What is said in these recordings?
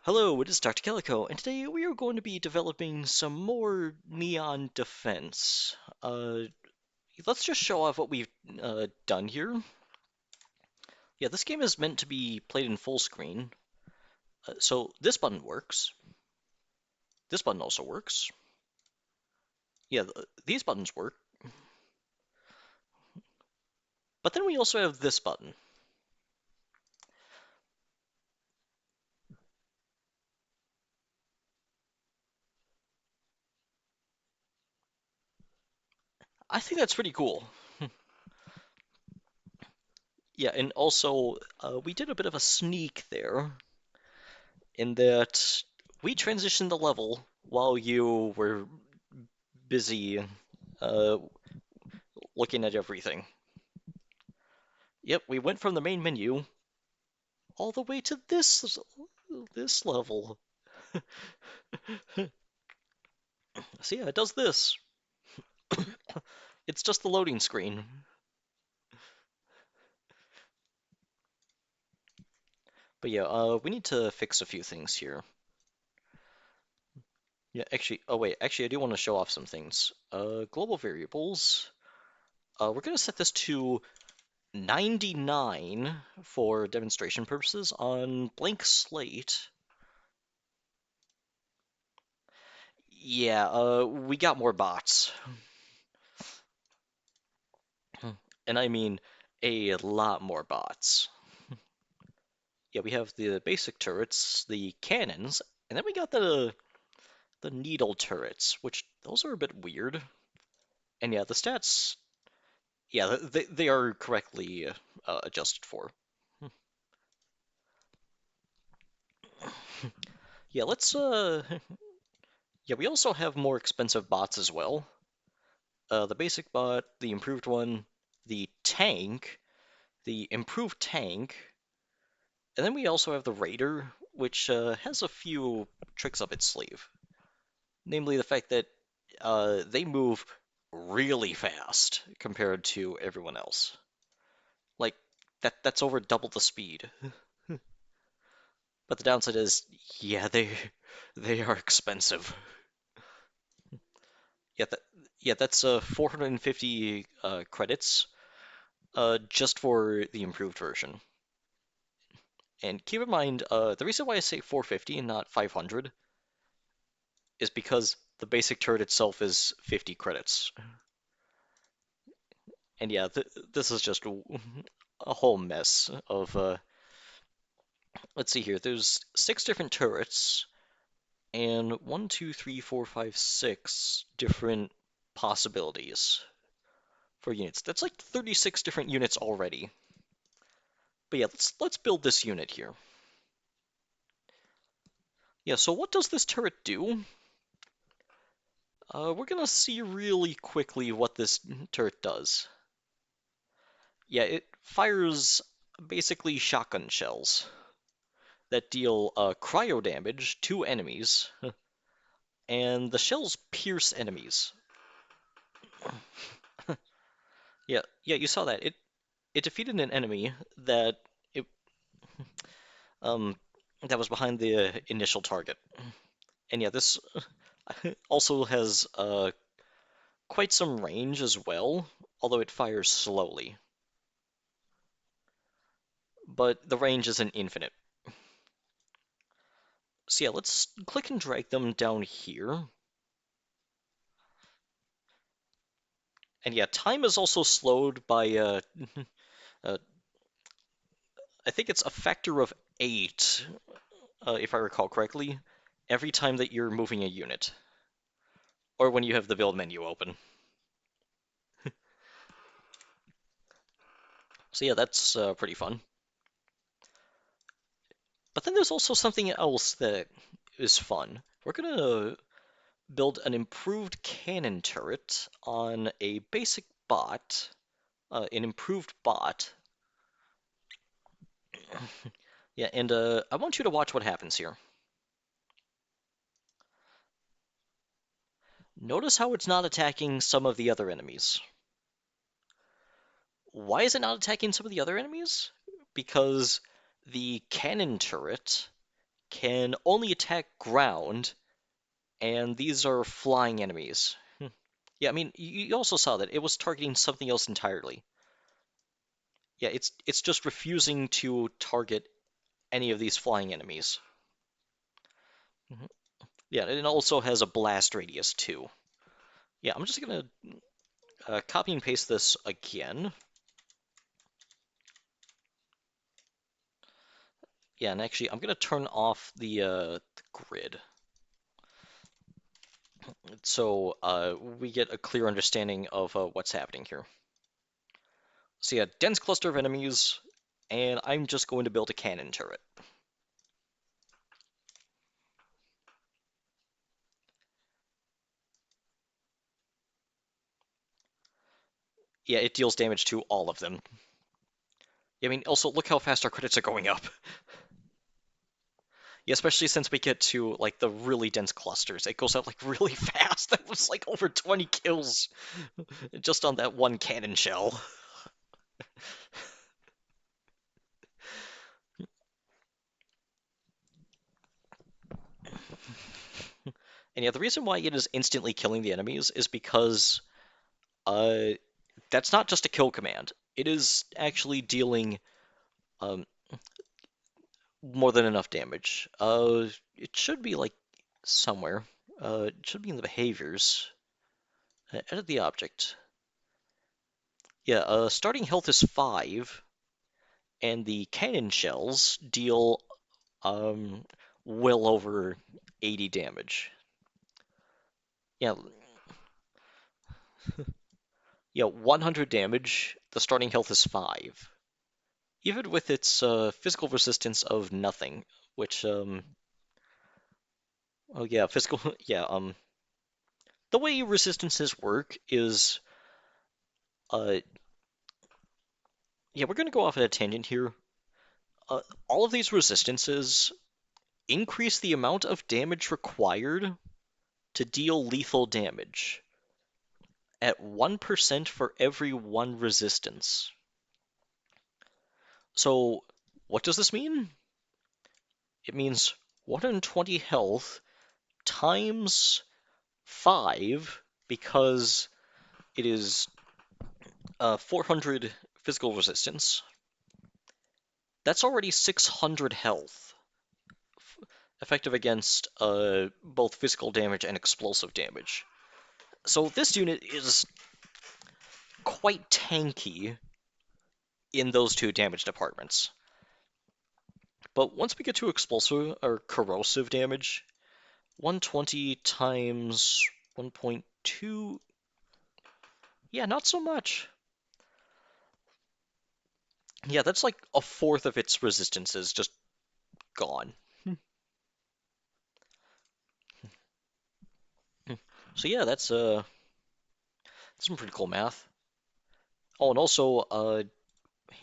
Hello, it is Dr. Calico, and today we are going to be developing some more Neon Defense. Let's just show off what we've done here. Yeah, this game is meant to be played in full screen. So this button works. This button also works. Yeah, these buttons work. But then we also have this button. I think that's pretty cool. Yeah, and also we did a bit of a sneak there in that we transitioned the level while you were busy uh, looking at everything. Yep, we went from the main menu all the way to this level. So yeah, it does this. It's just the loading screen. But yeah, we need to fix a few things here. Yeah, actually, oh wait, actually I do want to show off some things. Global variables. We're gonna set this to 99 for demonstration purposes on blank slate. Yeah, we got more bots. And I mean a lot more bots. Yeah, we have the basic turrets, the cannons, and then we got the needle turrets, which those are a bit weird. And yeah, the stats, yeah, they are correctly adjusted for. Yeah, let's yeah, we also have more expensive bots as well. The basic bot, the improved one, the tank, the improved tank, and then we also have the raider, which has a few tricks up its sleeve. Namely the fact that they move really fast compared to everyone else. Like that's over double the speed. But the downside is, yeah, they are expensive. Yeah, yeah, that's 450 credits just for the improved version. And keep in mind, the reason why I say 450 and not 500 is because the basic turret itself is 50 credits. And yeah, this is just a whole mess of let's see here. There's six different turrets and one, two, three, four, five, six different possibilities for units. That's like 36 different units already. But yeah, let's build this unit here. Yeah, so what does this turret do? We're gonna see really quickly what this turret does. Yeah, it fires basically shotgun shells that deal cryo damage to enemies, and the shells pierce enemies. Yeah, yeah, you saw that. It defeated an enemy it um that was behind the initial target. And yeah, this also has quite some range as well, although it fires slowly. But the range isn't infinite. So yeah, let's click and drag them down here. And yeah, time is also slowed by uh I think it's a factor of 8, if I recall correctly, every time that you're moving a unit, or when you have the build menu open. So yeah, that's pretty fun. But then there's also something else that is fun. We're gonna build an improved cannon turret on a basic bot, an improved bot. Yeah, and I want you to watch what happens here. Notice how it's not attacking some of the other enemies. Why is it not attacking some of the other enemies? Because the cannon turret can only attack ground, and these are flying enemies. Yeah, I mean, you also saw that it was targeting something else entirely. Yeah, it's just refusing to target any of these flying enemies. Mhm. Yeah, and it also has a blast radius too. Yeah, I'm just gonna copy and paste this again. Yeah, and actually, I'm gonna turn off the grid so we get a clear understanding of what's happening here. So yeah, dense cluster of enemies, and I'm just going to build a cannon turret. Yeah, it deals damage to all of them. I mean, also look how fast our credits are going up. Yeah, especially since we get to like the really dense clusters, it goes up like really fast. That was like over 20 kills just on that one cannon shell. And yeah, the reason why it is instantly killing the enemies is because uh, that's not just a kill command. It is actually dealing um, more than enough damage. It should be like somewhere. It should be in the behaviors. Edit the object. Yeah, starting health is 5, and the cannon shells deal um, well over 80 damage. Yeah, yeah, 100 damage. The starting health is 5. Even with its physical resistance of nothing, which oh yeah, physical yeah, the way resistances work is uh yeah, we're gonna go off at a tangent here. Uh, all of these resistances increase the amount of damage required to deal lethal damage at 1% for every one resistance. So, what does this mean? It means 120 health times 5 because it is 400 physical resistance. That's already 600 health, effective against both physical damage and explosive damage. So this unit is quite tanky in those two damage departments. But once we get to explosive or corrosive damage, 120 times 1.2, yeah, not so much. Yeah, that's like a fourth of its resistances just gone. So yeah, that's some pretty cool math. Oh, and also,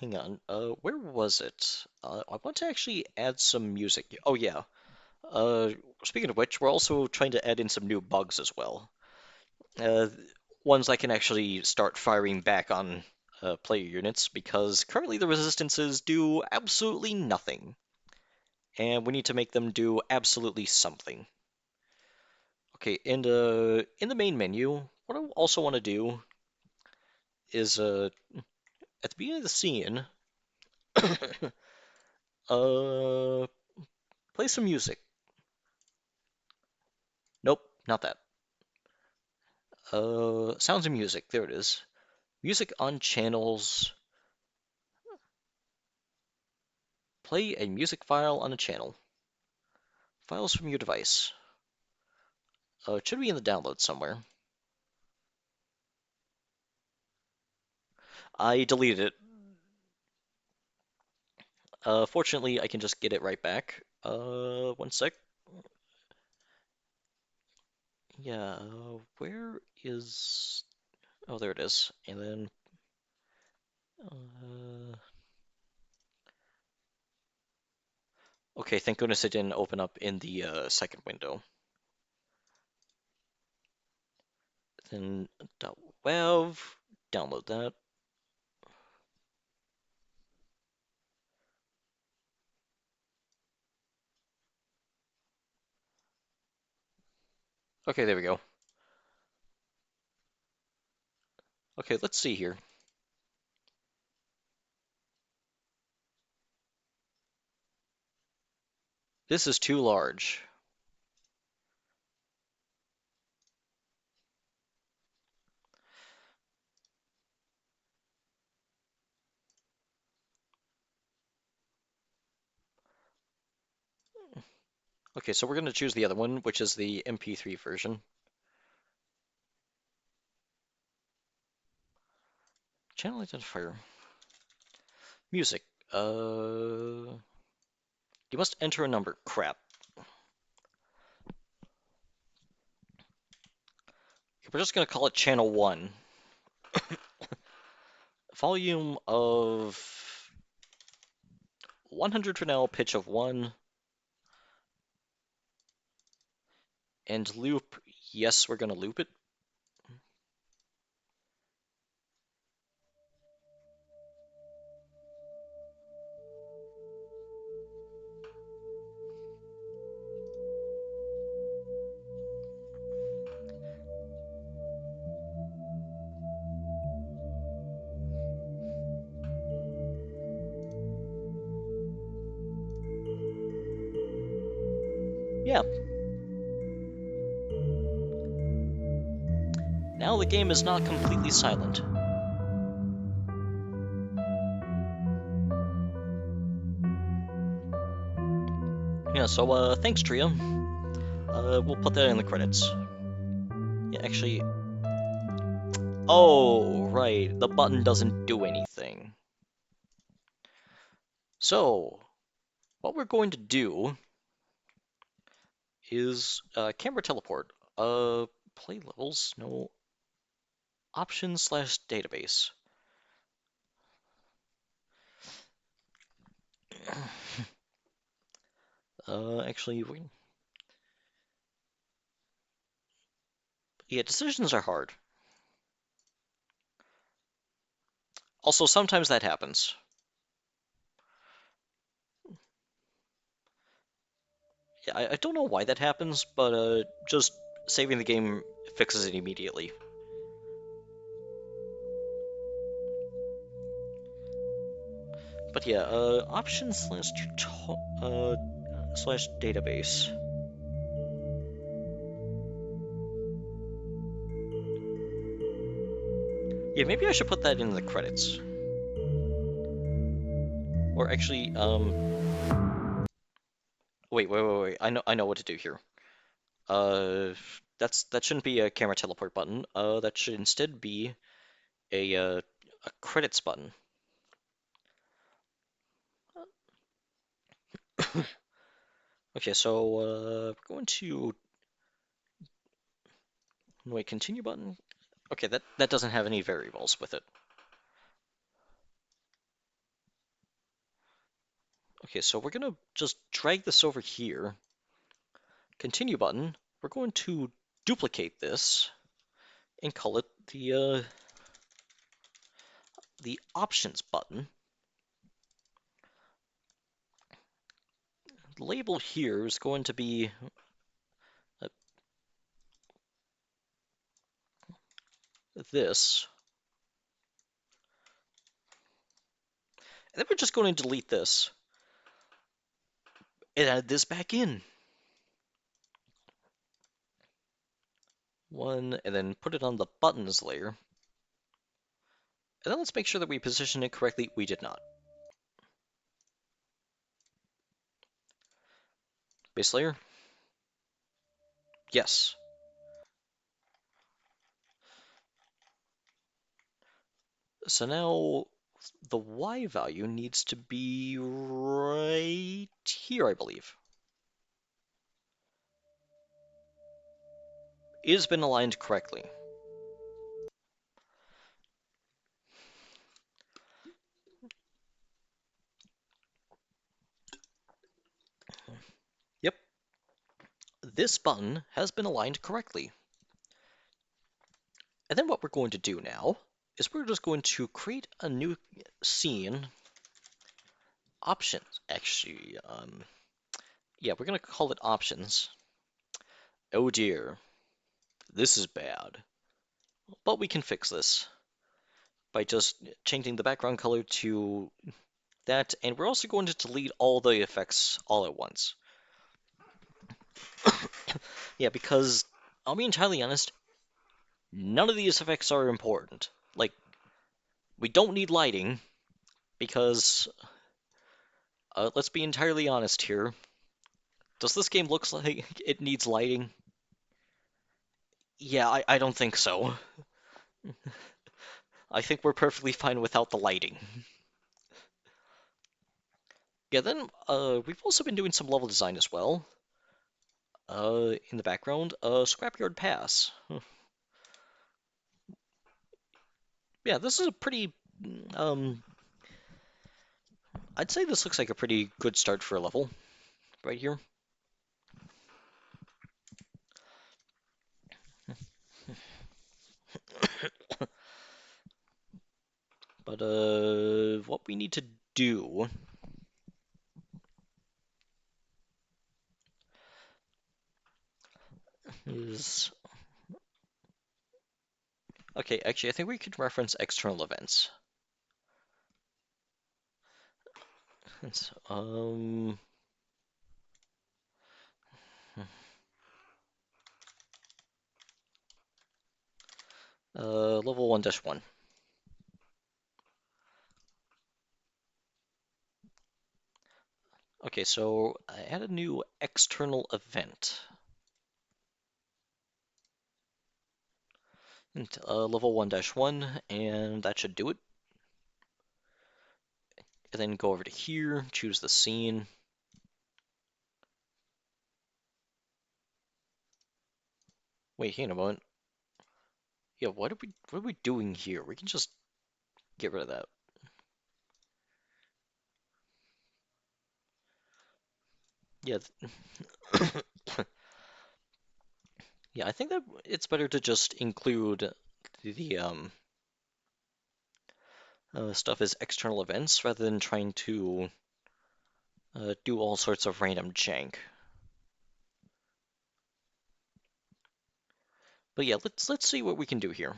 hang on, where was it? I want to actually add some music. Oh yeah. Uh, Speaking of which, we're also trying to add in some new bugs as well. Uh, Ones I can actually start firing back on player units because currently the resistances do absolutely nothing, and we need to make them do absolutely something. Okay, and in the main menu, what I also want to do is at the beginning of the scene, uh, play some music. Nope, not that. Sounds of music. There it is. Music on channels. Play a music file on a channel. Files from your device. It should be in the download somewhere. I deleted it. Fortunately, I can just get it right back. One sec. Yeah, where is... Oh, there it is. And then... Uh... Okay, thank goodness it didn't open up in the second window. Then .wav, download that. Okay, there we go. Okay, let's see here. This is too large. Okay, so we're going to choose the other one, which is the MP3 version. Channel identifier. Music. You must enter a number. Crap. We're just going to call it channel 1. Volume of 100 for now, pitch of 1. And loop. Yes, we're going to loop it. Yeah. Now the game is not completely silent. Yeah, so thanks, Tria. We'll put that in the credits. Yeah, actually. Oh, right. The button doesn't do anything. So, what we're going to do is camera teleport. Play levels, no options slash database. Actually, yeah, decisions are hard. Also, sometimes that happens. Yeah, I don't know why that happens, but just saving the game fixes it immediately. But yeah, options slash database. Yeah, maybe I should put that in the credits. Or actually, wait. I know what to do here. That shouldn't be a camera teleport button. That should instead be a credits button. Okay, so we're going to wait, continue button. Okay, that doesn't have any variables with it. Okay, so we're gonna just drag this over here. Continue button. We're going to duplicate this and call it the options button. The label here is going to be this. And then we're just going to delete this and add this back in. One, and then put it on the buttons layer. And then let's make sure that we position it correctly. We did not. Base layer? Yes. So now the Y value needs to be right here, I believe. It has been aligned correctly. Yep. This button has been aligned correctly. And then what we're going to do now is we're just going to create a new scene. Options, actually. Yeah, we're going to call it options. Oh dear. This is bad. But we can fix this by just changing the background color to that, and we're also going to delete all the effects all at once. Yeah, because I'll be entirely honest, none of these effects are important. Like, we don't need lighting, because, let's be entirely honest here. Does this game look like it needs lighting? Yeah, I don't think so. I think we're perfectly fine without the lighting. Yeah, then, we've also been doing some level design as well. In the background, Scrapyard Pass. Yeah, this is a pretty, um, I'd say this looks like a pretty good start for a level right here. But what we need to do is okay. Actually, I think we could reference external events. So, level 1-1. Okay, so I add a new external event. And, level 1-1, and that should do it. And then go over to here, choose the scene. Wait, hang on a moment. Yeah, what are we doing here? We can just get rid of that. Yeah. Yeah, I think that it's better to just include the stuff as external events rather than trying to do all sorts of random jank. But yeah, let's see what we can do here.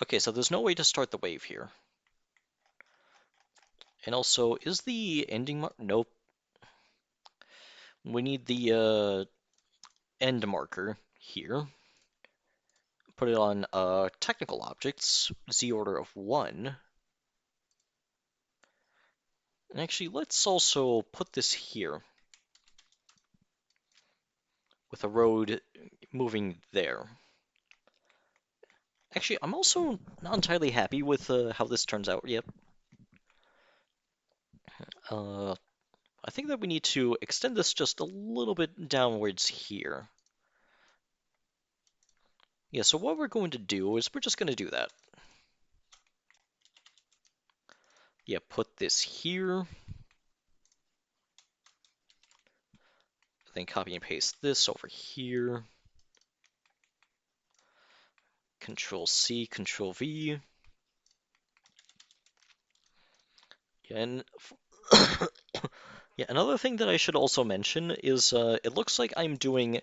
Okay, so there's no way to start the wave here. And also, is the ending mark? Nope. We need the end marker here. Put it on technical objects, Z order of 1. And actually, let's also put this here with a road moving there. Actually, I'm also not entirely happy with how this turns out. Yep. I think that we need to extend this just a little bit downwards here. Yeah, so what we're going to do is we're just going to do that. Yeah, put this here. Then copy and paste this over here. Control C, Control V. Yeah, and yeah, another thing that I should also mention is it looks like I'm doing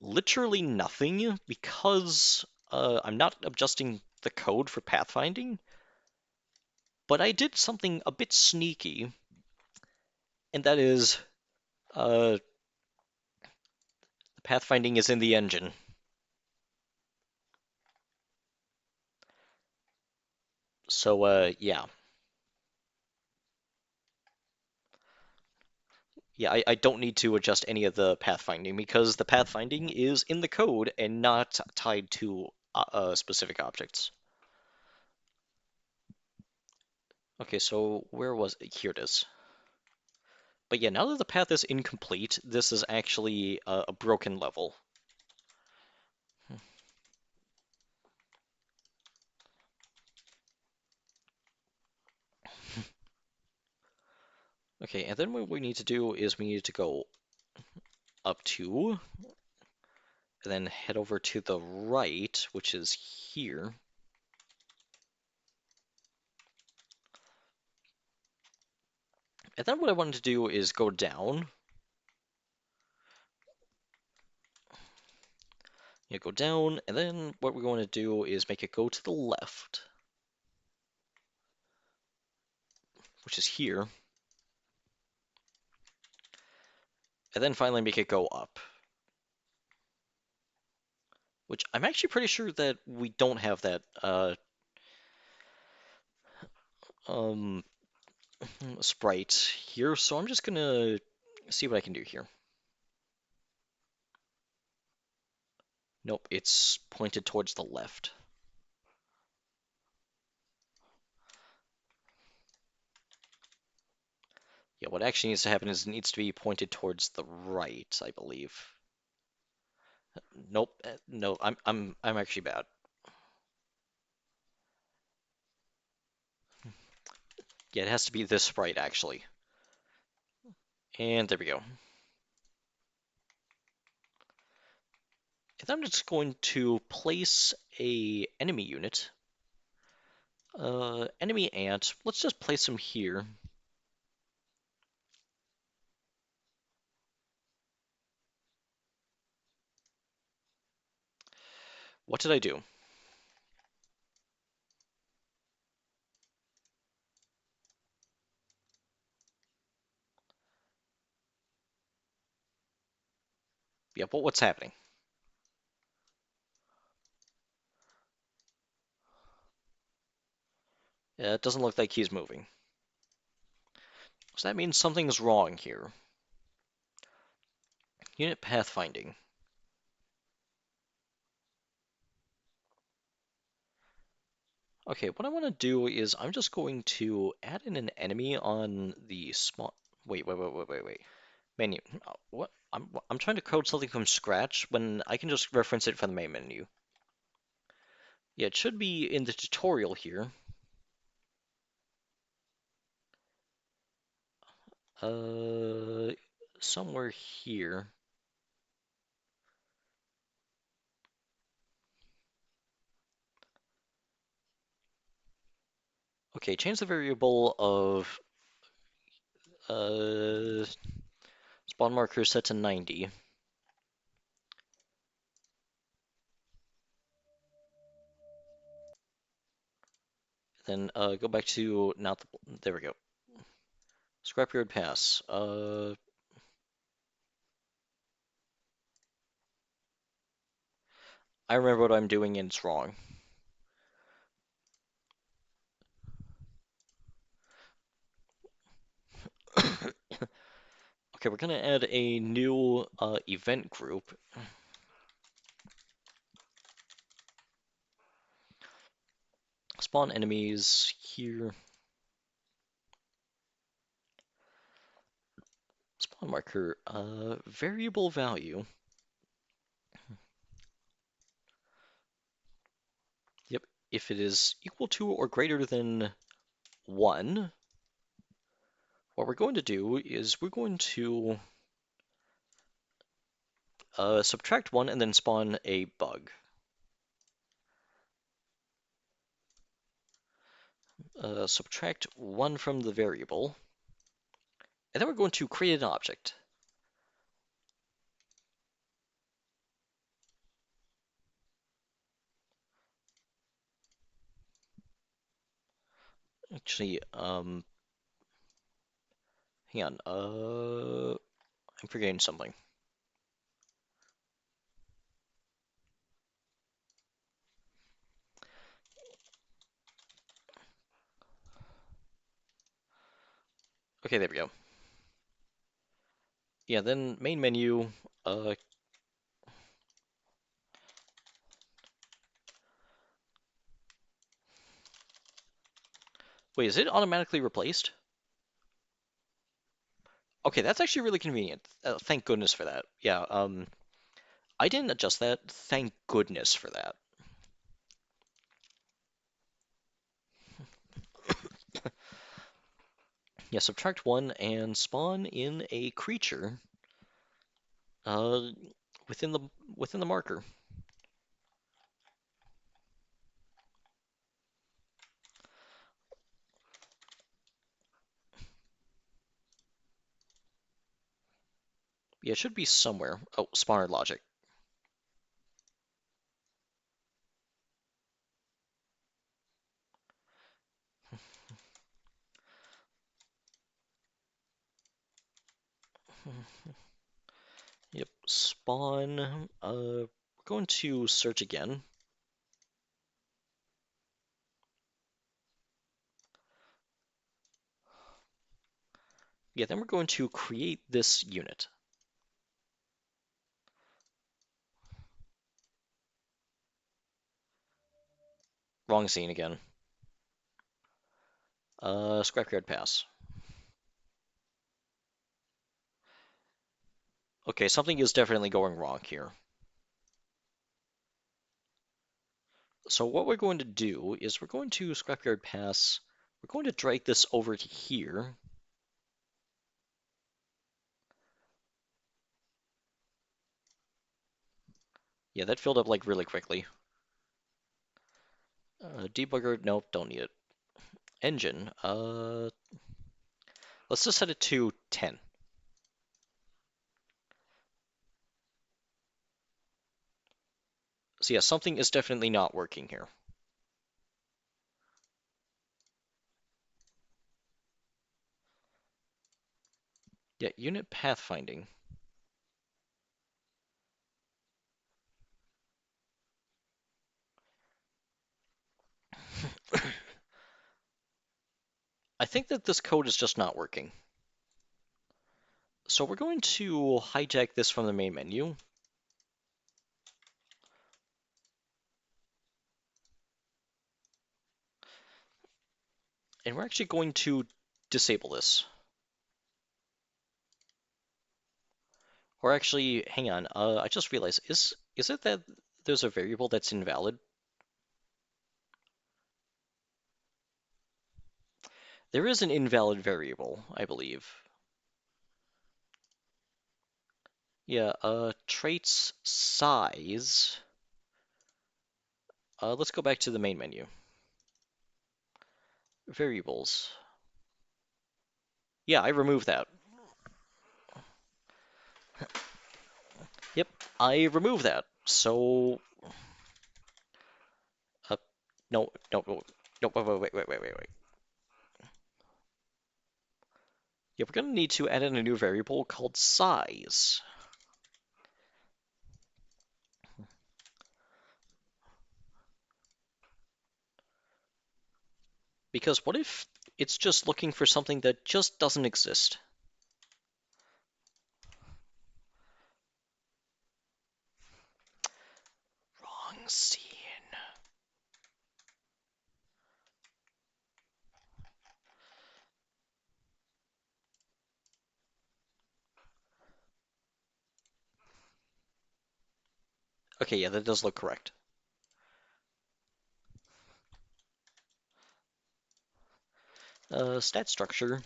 literally nothing because I'm not adjusting the code for pathfinding, but I did something a bit sneaky, and that is the pathfinding is in the engine. So yeah. Yeah, I don't need to adjust any of the pathfinding because the pathfinding is in the code and not tied to specific objects. Okay, so where was it? Here it is. But yeah, now that the path is incomplete, this is actually a broken level. Okay, and then what we need to do is we need to go up to, and then head over to the right, which is here. And then what I wanted to do is go down. You go down, and then what we're going to do is make it go to the left, which is here, and then finally make it go up, which I'm actually pretty sure that we don't have that um, sprite here, so I'm just gonna see what I can do here. Nope, it's pointed towards the left. Yeah, what actually needs to happen is it needs to be pointed towards the right, I believe. Nope, no, I'm actually bad. Yeah, it has to be this sprite actually. And there we go. And I'm just going to place a enemy unit. Enemy ant. Let's just place him here. What did I do? Yeah, but what's happening? It doesn't look like he's moving. So that means something's wrong here. Unit pathfinding. Okay, what I want to do is I'm just going to add in an enemy on the small. Wait. Menu. What? I'm trying to code something from scratch when I can just reference it from the main menu. Yeah, it should be in the tutorial here. Uh, Somewhere here. Okay, change the variable of uh spawn marker set to 90. Then go back to not the, there we go. Scrapyard pass. I remember what I'm doing and it's wrong. Okay, we're gonna add a new event group. Spawn enemies here. Spawn marker, variable value. Yep, if it is equal to or greater than 1, what we're going to do is we're going to subtract 1 and then spawn a bug. Subtract 1 from the variable, and then we're going to create an object. Actually, hang on, I'm forgetting something. Okay, there we go. Yeah, then main menu, uh, wait, is it automatically replaced? Okay, that's actually really convenient. Thank goodness for that. Yeah, I didn't adjust that. Thank goodness for that. Yeah, subtract 1 and spawn in a creature uh, within the marker. Yeah, it should be somewhere. Oh, spawner logic. Yep, spawn. We're going to search again. Yeah, then we're going to create this unit. Wrong scene again. Scrapyard pass. Okay, something is definitely going wrong here. So what we're going to do is we're going to Scrapyard pass. We're going to drag this over to here. Yeah, that filled up like really quickly. Debugger, nope, don't need it. Engine, let's just set it to 10. So yeah, something is definitely not working here. Yeah, unit pathfinding. I think that this code is just not working. So we're going to hijack this from the main menu. And we're actually going to disable this. Or actually, hang on, I just realized, is it that there's a variable that's invalid? There is an invalid variable, I believe. Yeah, traits size. Let's go back to the main menu. Variables. Yeah, I removed that. Yep, I removed that. So, uh, no, no, no, no, wait. Yeah, we're gonna need to add in a new variable called size. Because what if it's just looking for something that just doesn't exist? Wrong scene. Okay, yeah, that does look correct. Stat structure.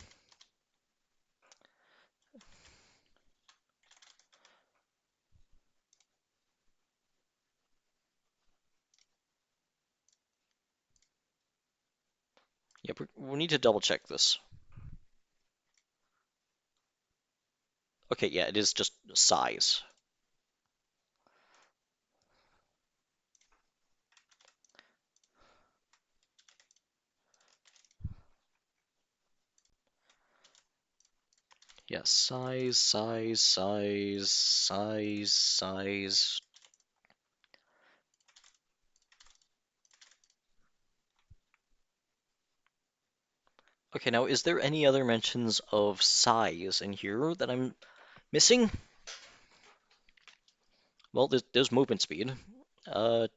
Yeah, we need to double check this. Okay, yeah, it is just size. Yeah, size. Okay, now is there any other mentions of size in here that I'm missing? Well, there's movement speed. I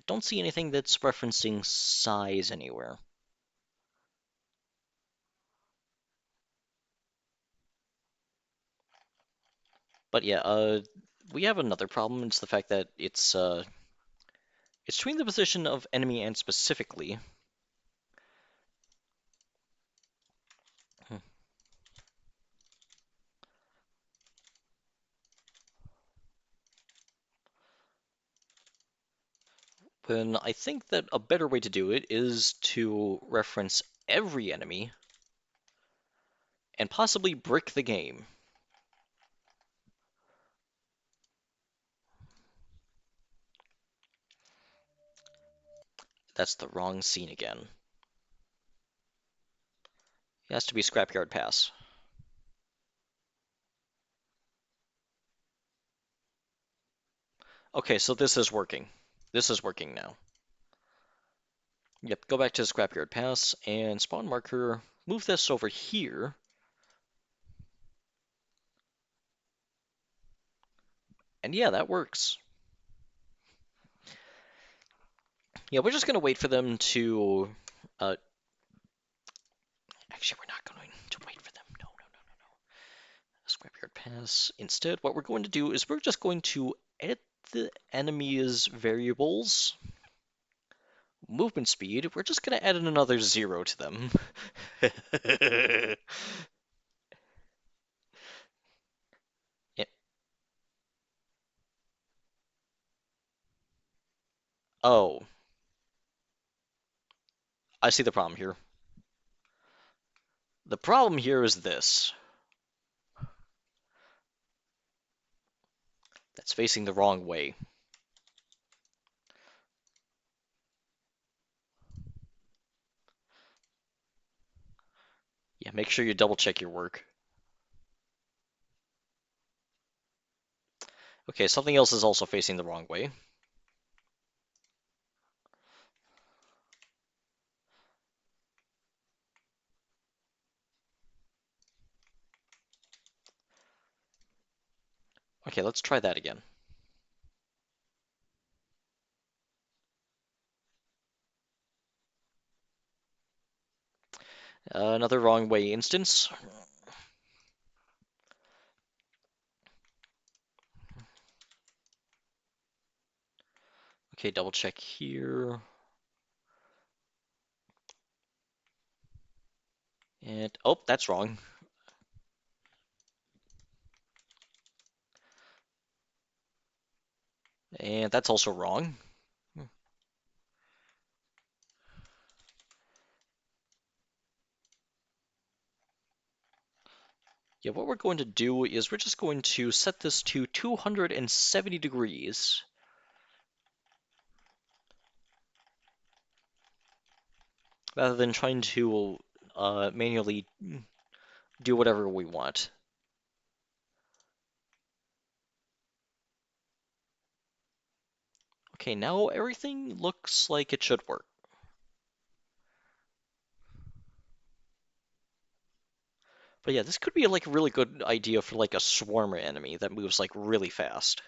don't see anything that's referencing size anywhere. But yeah, we have another problem. It's the fact that it's between the position of enemy and specifically. Then I think that a better way to do it is to reference every enemy and possibly brick the game. That's the wrong scene again. It has to be Scrapyard Pass. Okay, so this is working. This is working now. Yep, go back to the Scrapyard Pass and spawn marker. Move this over here. And yeah, that works. Yeah, we're just gonna wait for them to. Uh, Actually, we're not going to wait for them. No, no, no, no, no. Scrapyard Pass. Instead, what we're going to do is we're just going to edit the enemy's variables. Movement speed, we're just going to add in another 0 to them. Yeah. Oh, I see the problem here. The problem here is this. That's facing the wrong way. Yeah, make sure you double check your work. Okay, something else is also facing the wrong way. Okay, let's try that again. Another wrong way instance. Okay, double check here. And, oh, that's wrong. And that's also wrong. Yeah, what we're going to do is we're just going to set this to 270 degrees. Rather than trying to manually do whatever we want. Okay, now everything looks like it should work. But yeah, this could be like a really good idea for like a swarmer enemy that moves like really fast.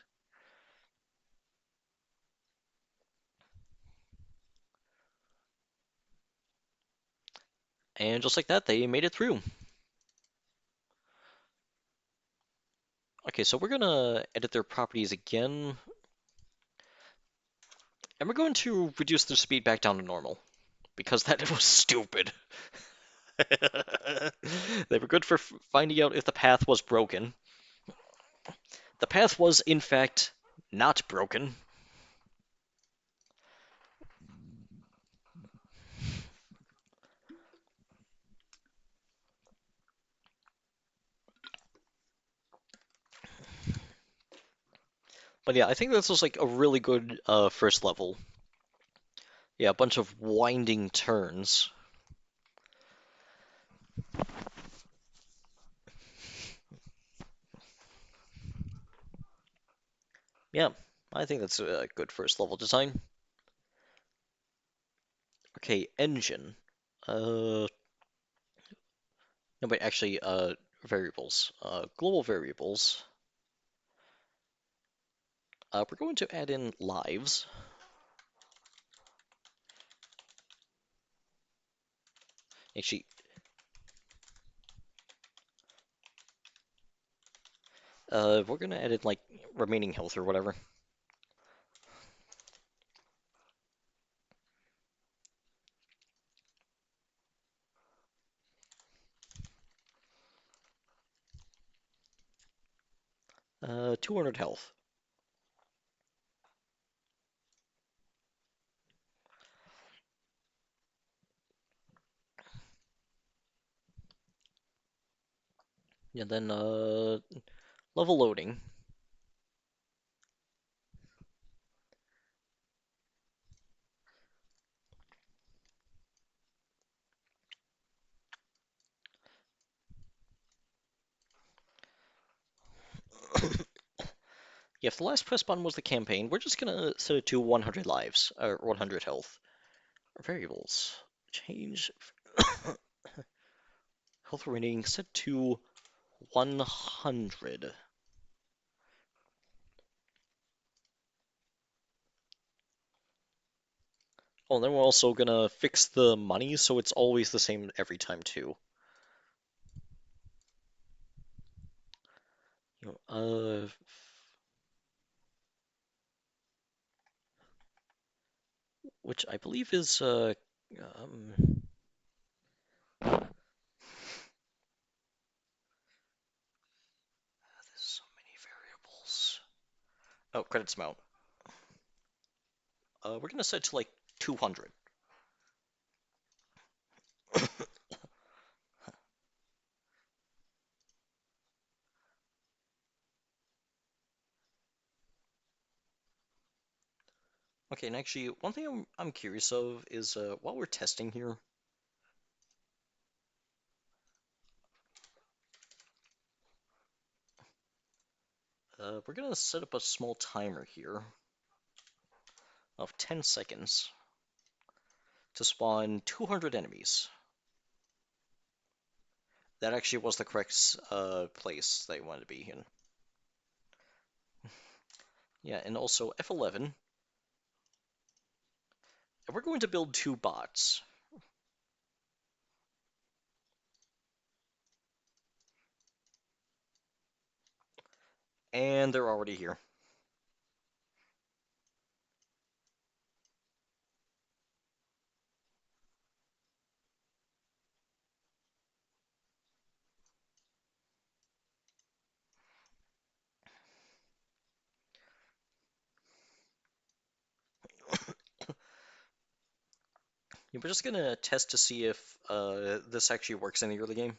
And just like that, they made it through. Okay, so we're gonna edit their properties again. And we're going to reduce their speed back down to normal. Because that was stupid. They were good for finding out if the path was broken. The path was, in fact, not broken. But yeah, I think this was like a really good first level. Yeah, a bunch of winding turns. Yeah, I think that's a good first level design. Okay, engine. Uh, no, wait, actually, variables. Global variables. We're going to add in lives. Actually, we're gonna add in like remaining health or whatever. 200 health. And then level loading. Yeah, if the last press button was the campaign, we're just gonna set it to 100 lives, or 100 health. Variables. Change health rating set to 100. Oh, and then we're also gonna fix the money so it's always the same every time too. You know, which I believe is there's so many variables. Oh, credits amount. We're gonna set to like 200. Okay, and actually, one thing I'm curious of is while we're testing here, we're gonna set up a small timer here of 10 seconds to spawn 200 enemies. That actually was the correct place they wanted to be in. Yeah, and also F11. And we're going to build 2 bots. And they're already here. Yeah, we're just gonna test to see if this actually works in the early game.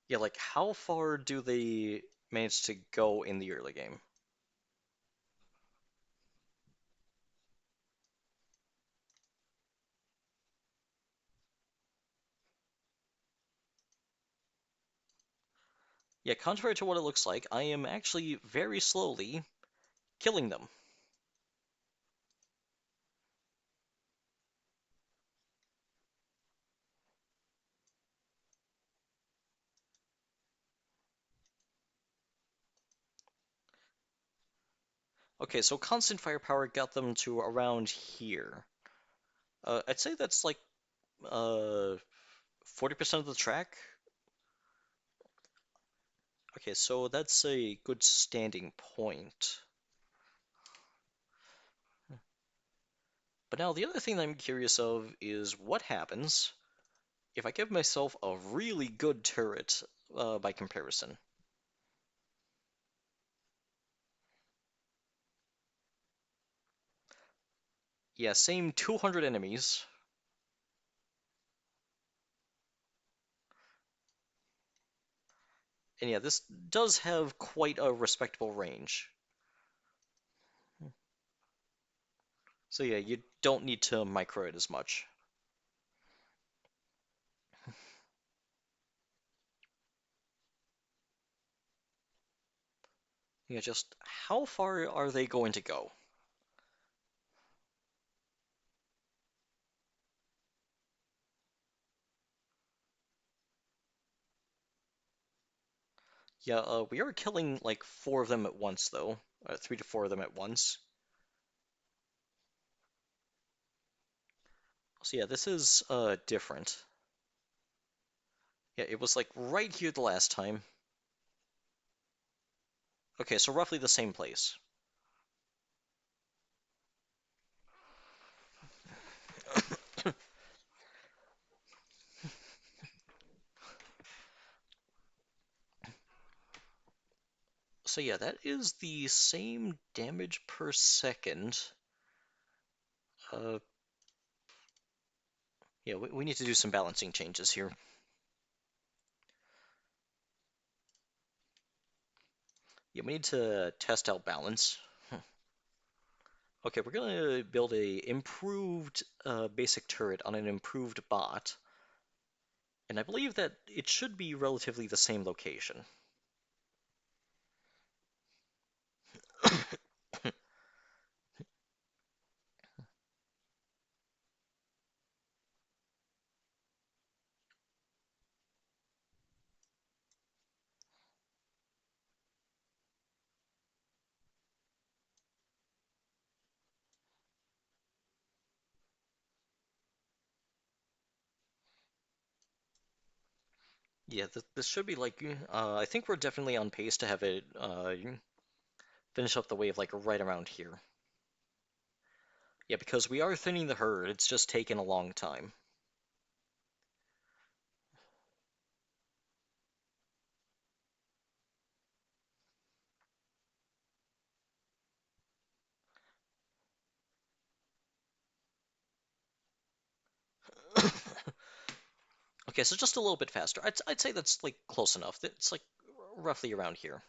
Yeah, like how far do they manage to go in the early game? Yeah, contrary to what it looks like, I am actually very slowly killing them. Okay, so constant firepower got them to around here. I'd say that's like 40% of the track. Okay, so that's a good standing point. But now the other thing that I'm curious of is what happens if I give myself a really good turret by comparison. Yeah, same 200 enemies. And yeah, this does have quite a respectable range. So yeah, you don't need to micro it as much. Yeah, just how far are they going to go? Yeah, we are killing like 4 of them at once though. 3 to 4 of them at once. So yeah, this is different. Yeah, it was like right here the last time. Okay, so roughly the same place. So yeah, that is the same damage per second. Uh, yeah, we need to do some balancing changes here. Yeah, we need to test out balance. Okay, we're gonna build a improved basic turret on an improved bot. And I believe that it should be relatively the same location. Yeah, this should be like, I think we're definitely on pace to have it finish up the wave like right around here. Yeah, because we are thinning the herd, it's just taken a long time. Okay, so just a little bit faster. I'd say that's like close enough. It's like roughly around here.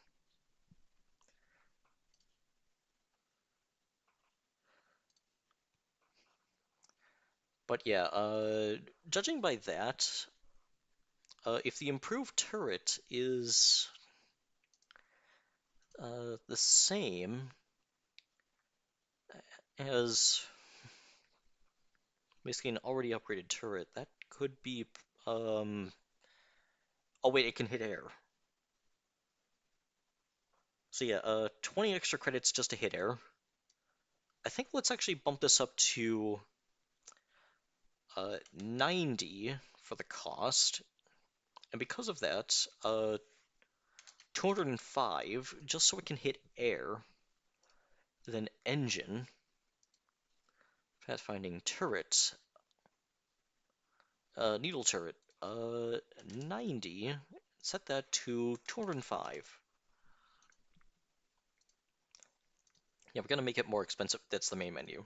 But yeah, judging by that, if the improved turret is the same as basically an already upgraded turret, that could be. Um, oh wait, it can hit air. So yeah, 20 extra credits just to hit air. I think let's actually bump this up to 90 for the cost. And because of that, 205 just so it can hit air. Then engine, pathfinding turret, needle turret, 90. Set that to 205. Yeah, we're gonna make it more expensive. That's the main menu.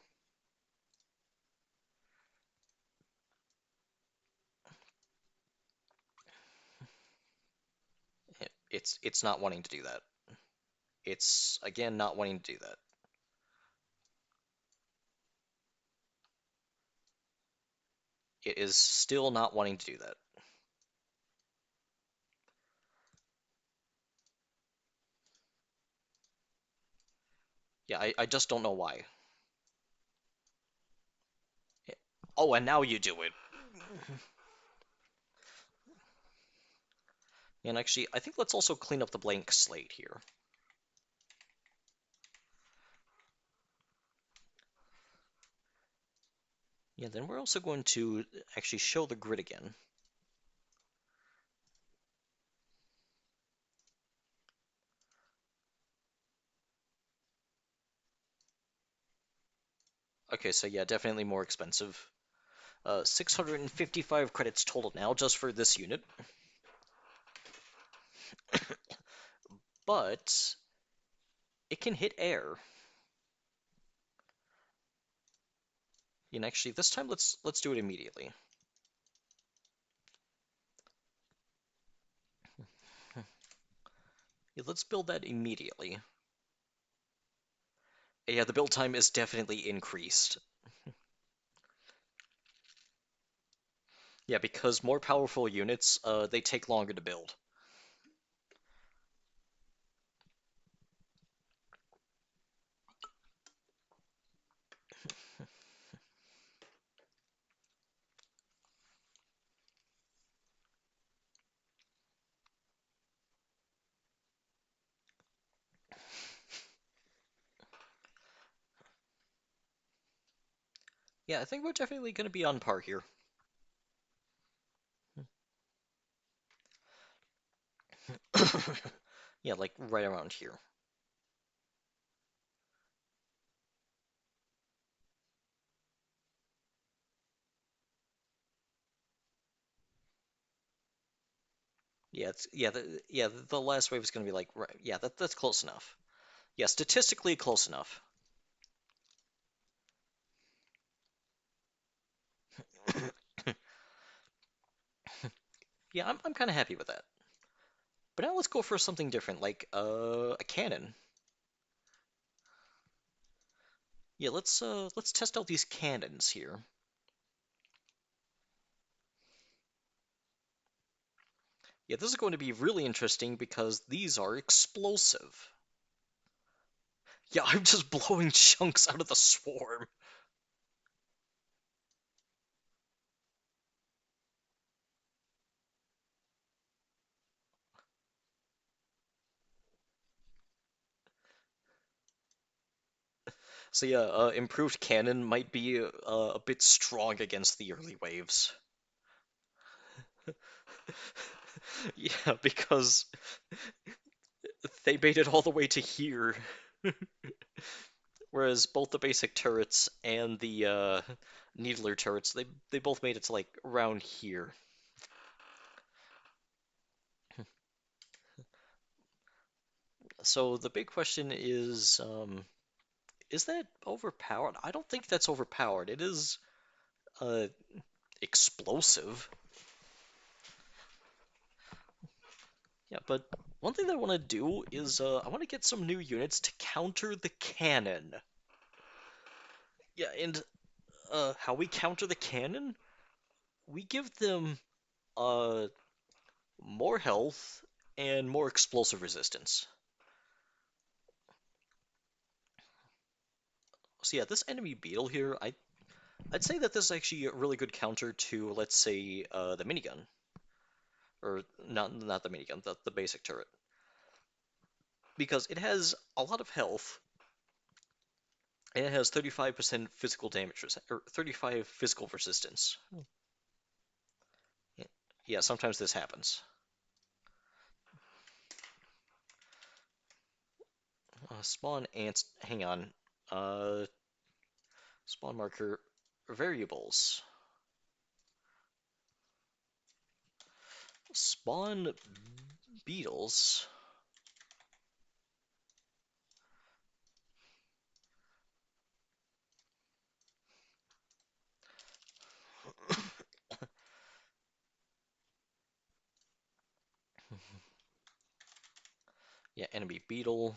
It's not wanting to do that. It's again not wanting to do that. It is still not wanting to do that. Yeah, I just don't know why. Oh, and now you do it. And actually, I think let's also clean up the blank slate here. Yeah, then we're also going to actually show the grid again. Okay, so yeah, definitely more expensive. 655 credits total now just for this unit. But it can hit air. And actually, this time let's do it immediately. Yeah, let's build that immediately. Yeah, the build time is definitely increased. Yeah, because more powerful units, they take longer to build. Yeah, I think we're definitely going to be on par here. Yeah, like right around here. The last wave is going to be like right, yeah, that's close enough. Yeah, statistically close enough. Yeah, I'm kind of happy with that. But now let's go for something different, like a cannon. Yeah, let's test out these cannons here. Yeah, this is going to be really interesting because these are explosive. Yeah, I'm just blowing chunks out of the swarm. So yeah, improved cannon might be a bit strong against the early waves. Yeah, because they made it all the way to here, whereas both the basic turrets and the Needler turrets, they both made it to like around here. So the big question is that overpowered? I don't think that's overpowered. It is uh explosive. Yeah, but one thing that I want to do is I want to get some new units to counter the cannon. Yeah, and how we counter the cannon? We give them uh more health and more explosive resistance. So yeah, this enemy beetle here, I'd say that this is actually a really good counter to, let's say, the minigun, or not the minigun, the basic turret, because it has a lot of health and it has 35% physical damage or 35 physical resistance. Yeah, yeah, sometimes this happens. Spawn ants. Hang on. Uh, Spawn marker variables. Spawn beetles. Yeah, enemy beetle.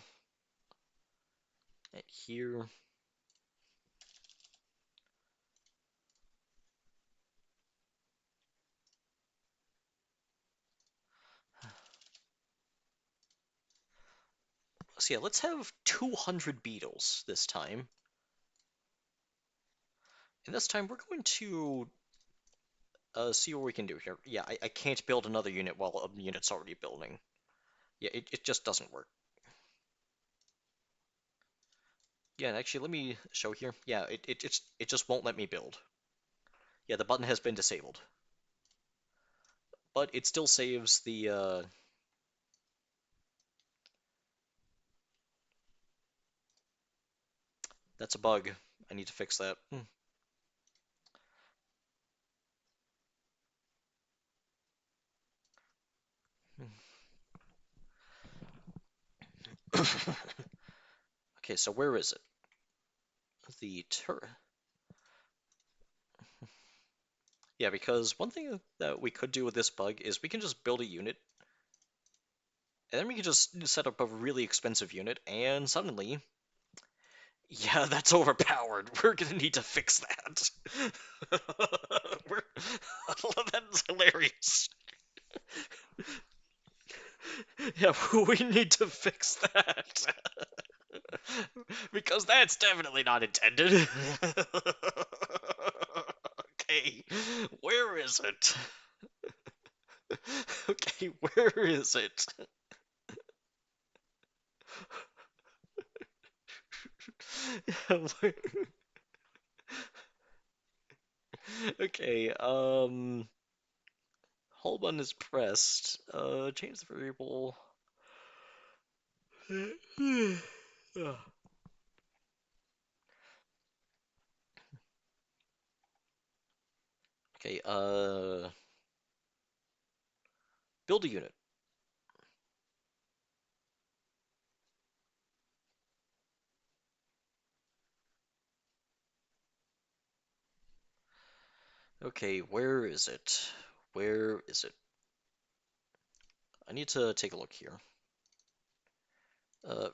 And here. So yeah, let's have 200 beetles this time. And this time we're going to see what we can do here. Yeah, I can't build another unit while a unit's already building. Yeah, it just doesn't work. Yeah, and actually, let me show here. Yeah, it just won't let me build. Yeah, the button has been disabled. But it still saves the, that's a bug. I need to fix that. Okay, so where is it? The turret. Yeah, because one thing that we could do with this bug is we can just build a unit, and then we can just set up a really expensive unit, and suddenly, yeah, that's overpowered. We're gonna need to fix that. We're... That's hilarious. Yeah, we need to fix that. Because that's definitely not intended. Okay, where is it? Okay, where is it? Okay, hold button is pressed. Change the variable. Okay, build a unit. Okay, where is it? Where is it? I need to take a look here.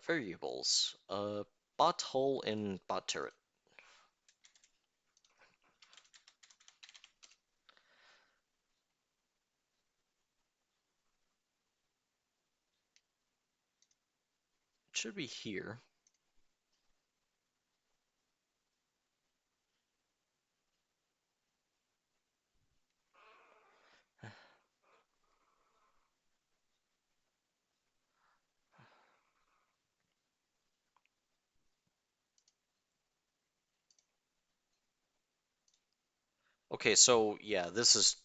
Variables. Bot hull and bot turret. it should be here. Okay, so yeah, that's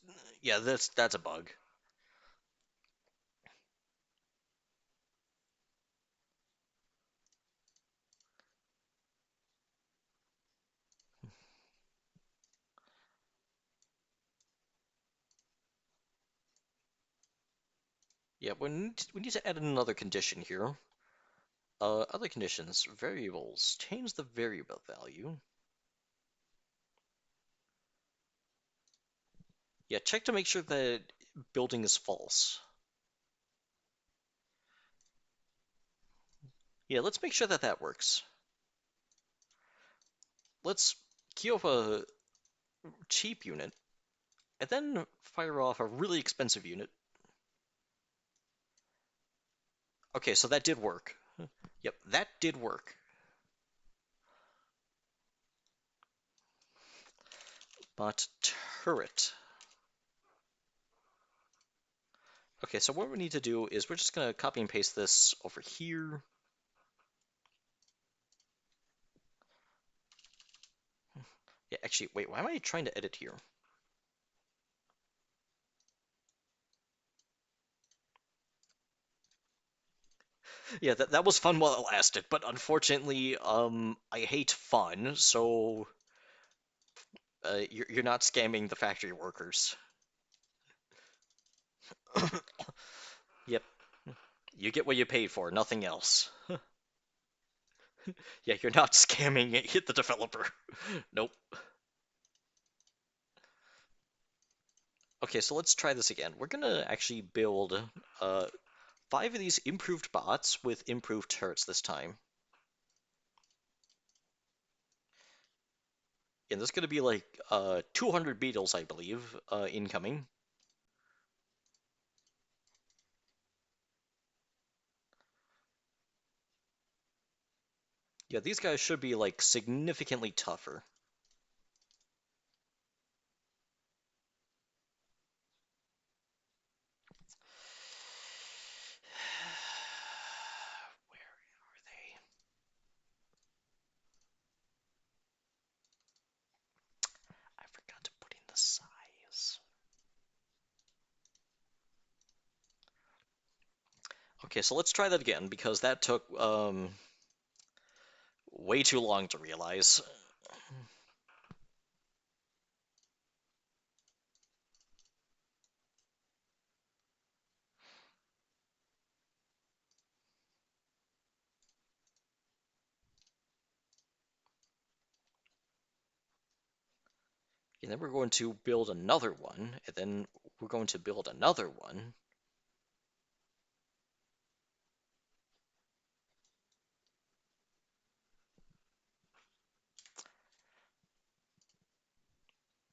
a bug. Yeah, we need to add another condition here. Other conditions, variables, change the variable value. Yeah, check to make sure that building is false. Yeah, let's make sure that that works. Let's queue up a cheap unit, and then fire off a really expensive unit. Okay, so that did work. Yep, that did work. But turret. Okay, so what we need to do is we're just gonna copy and paste this over here. Yeah, actually, wait, why am I trying to edit here? Yeah, that was fun while it lasted, but unfortunately, I hate fun, so you're not scamming the factory workers. Yep, you get what you paid for, nothing else. Yeah, you're not scamming the developer. Nope. Okay, so let's try this again. We're gonna actually build uh, 5 of these improved bots with improved turrets this time. And there's gonna be like 200 beetles, I believe, incoming. Yeah, these guys should be like significantly tougher. Where are they? I forgot to put in the size. Okay, so let's try that again because that took way too long to realize. And then we're going to build another one, and then we're going to build another one.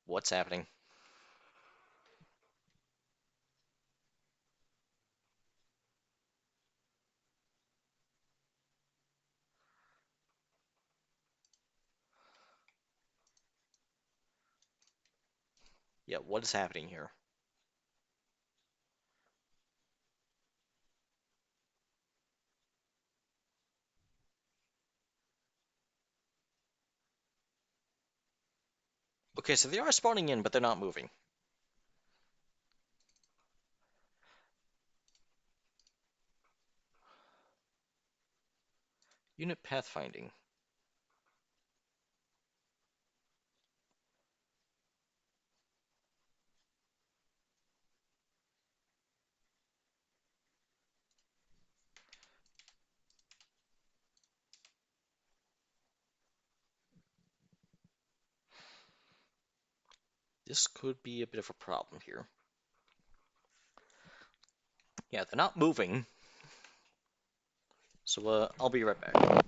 What's happening? Yeah, what is happening here? Okay, so they are spawning in, but they're not moving. Unit pathfinding. This could be a bit of a problem here. Yeah, they're not moving. So I'll be right back.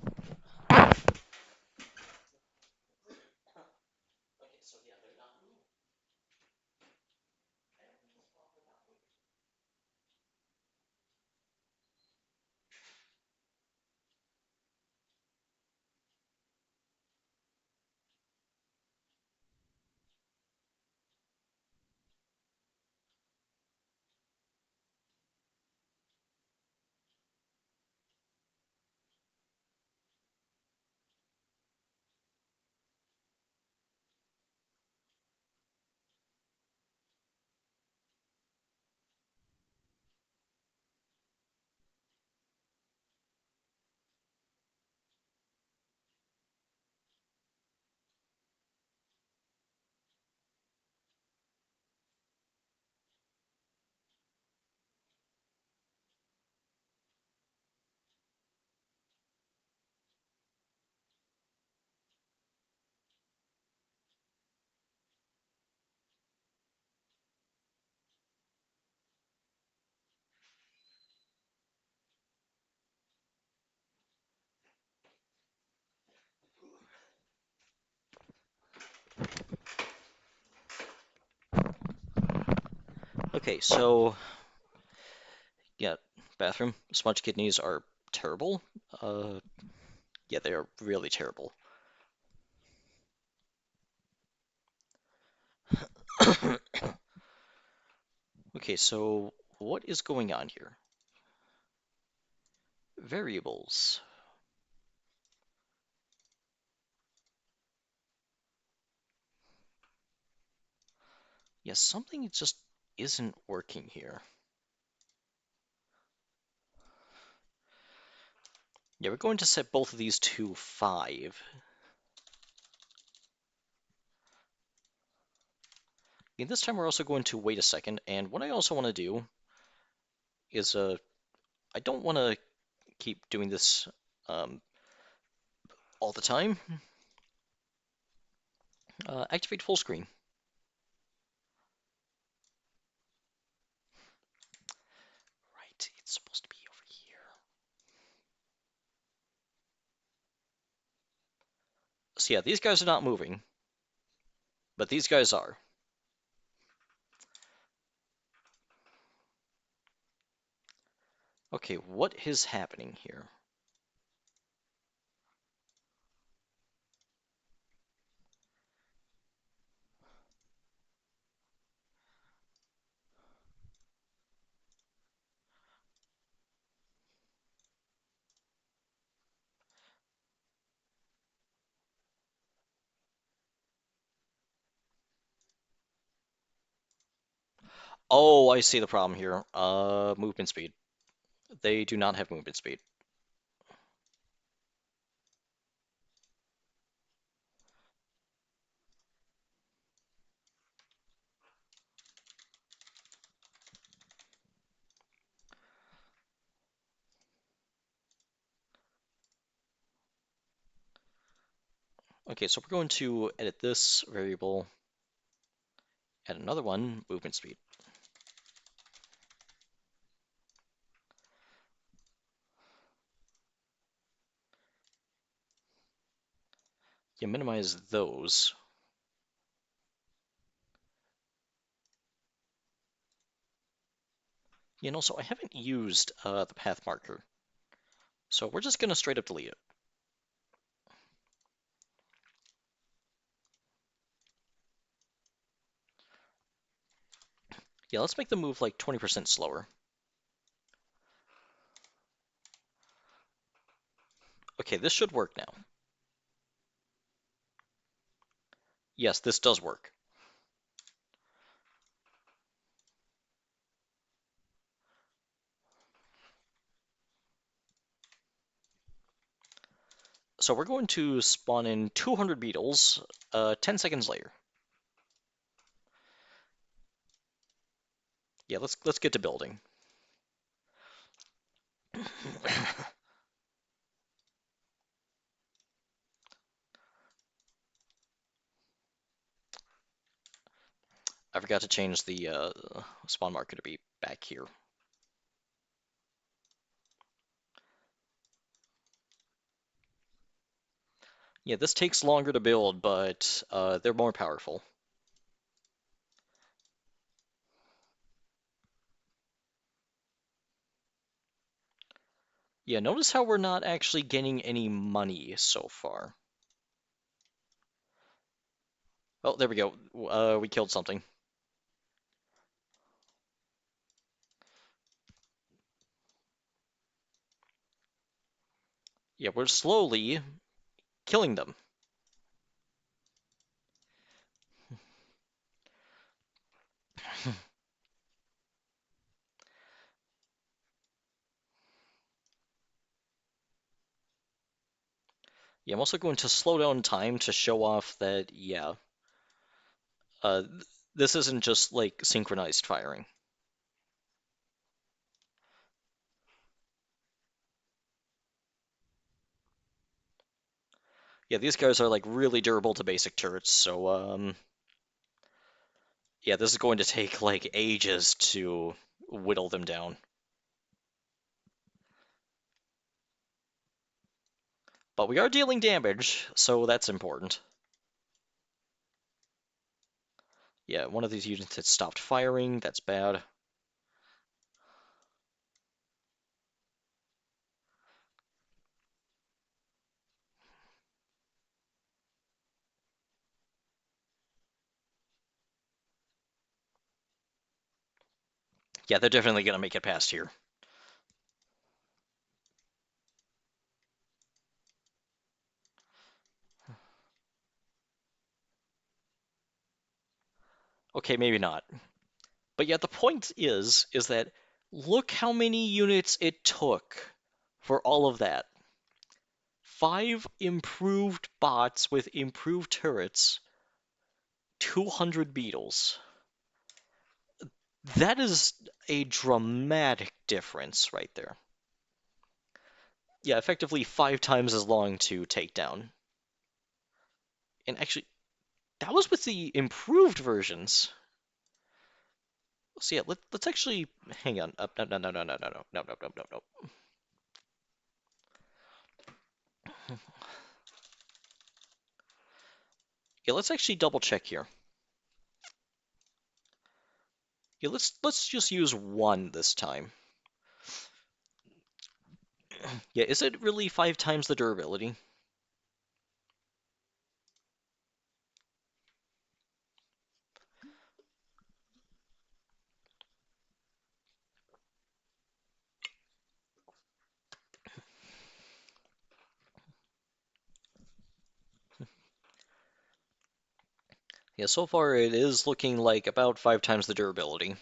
Okay, so yeah, bathroom sponge kidneys are terrible. Uh, yeah, they are really terrible. Okay, so what is going on here? Variables. Yes, something just isn't working here. Yeah, we're going to set both of these to 5. And this time we're also going to wait a second, and what I also want to do is I don't want to keep doing this um, all the time. Activate full screen. Right, it's supposed to be over here. So yeah, these guys are not moving, but these guys are. Okay, what is happening here? Oh, I see the problem here. Movement speed. They do not have movement speed. Okay, so we're going to edit this variable, add another one, movement speed. You minimize those. And also, I haven't used the path marker, so we're just going to straight up delete it. Yeah, let's make the move like 20% slower. Okay, this should work now. Yes, this does work. So we're going to spawn in 200 beetles 10 seconds later. Yeah, let's get to building. I forgot to change the spawn marker to be back here. Yeah, this takes longer to build, but they're more powerful. Yeah, notice how we're not actually getting any money so far. Oh, there we go. We killed something. Yeah, we're slowly killing them. Yeah, I'm also going to slow down time to show off that, yeah, uh, th this isn't just like synchronized firing. Yeah, these guys are like really durable to basic turrets, so yeah, this is going to take like ages to whittle them down. But we are dealing damage, so that's important. Yeah, one of these units had stopped firing. That's bad. Yeah, they're definitely gonna make it past here. Okay, maybe not. But yeah, the point is that look how many units it took for all of that. 5 improved bots with improved turrets, 200 beetles. That is a dramatic difference right there. Yeah, effectively 5 times as long to take down. And actually, that was with the improved versions. So yeah, let's actually hang on. No, no, no, no, no, no, no, no, no, no, no, no. Yeah, let's actually double check here. Yeah, let's just use 1 this time. Yeah, is it really 5 times the durability? Yeah, so far it is looking like about 5 times the durability.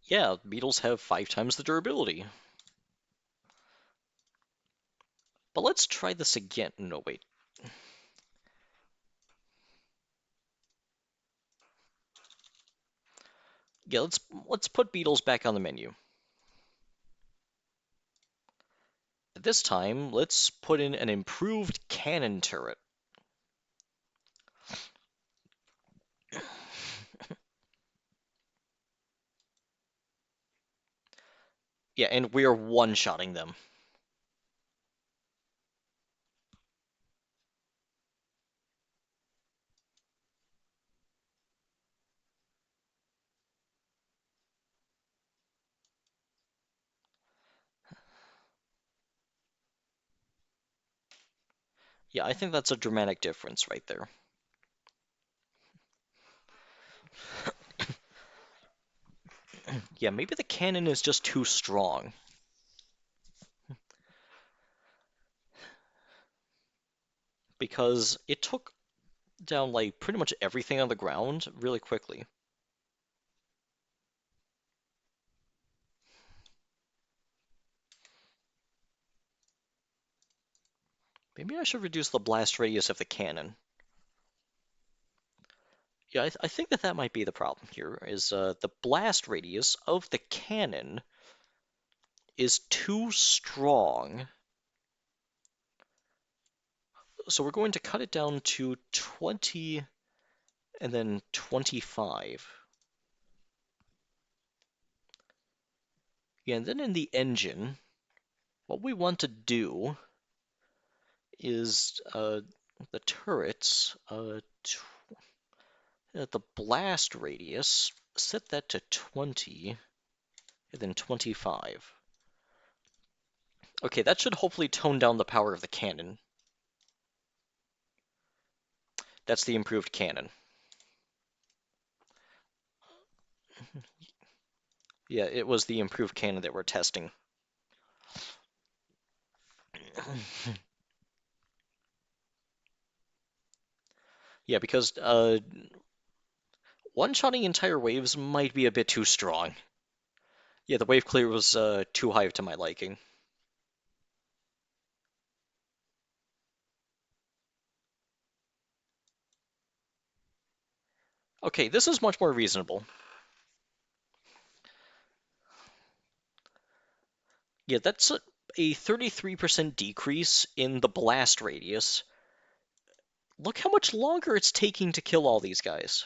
Yeah, beetles have 5 times the durability. But let's try this again. No, wait. Yeah, let's put beetles back on the menu. This time, let's put in an improved cannon turret. Yeah, and we're one-shotting them. Yeah, I think that's a dramatic difference right there. Yeah, maybe the cannon is just too strong. Because it took down, like, pretty much everything on the ground really quickly. Maybe I should reduce the blast radius of the cannon. Yeah, I think that might be the problem here, is the blast radius of the cannon is too strong. So we're going to cut it down to 20 and then 25. Yeah, and then in the engine, what we want to do is the turrets, the blast radius, set that to 20 and then 25. Okay, that should hopefully tone down the power of the cannon. That's the improved cannon. Yeah, it was the improved cannon that we're testing. Yeah, because one-shotting entire waves might be a bit too strong. Yeah, the wave clear was too high to my liking. Okay, this is much more reasonable. Yeah, that's a 33% decrease in the blast radius. Look how much longer it's taking to kill all these guys.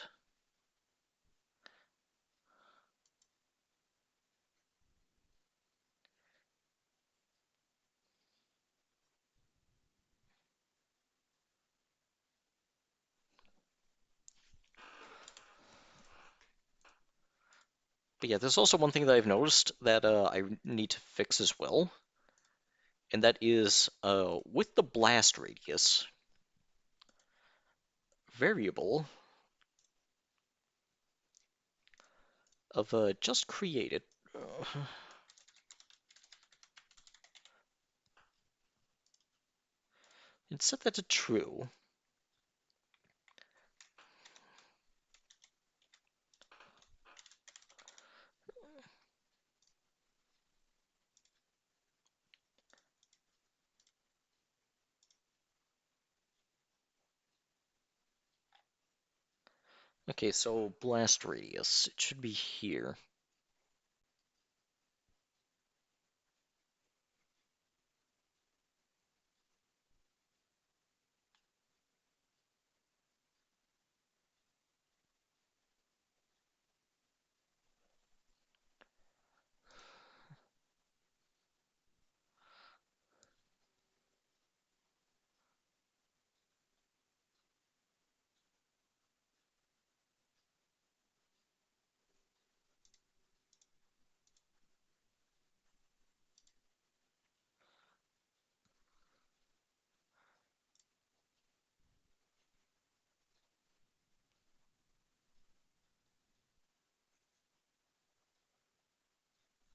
But yeah, there's also one thing that I've noticed that I need to fix as well, and that is with the blast radius variable of just created. And set that to true. Okay, so blast radius, it should be here.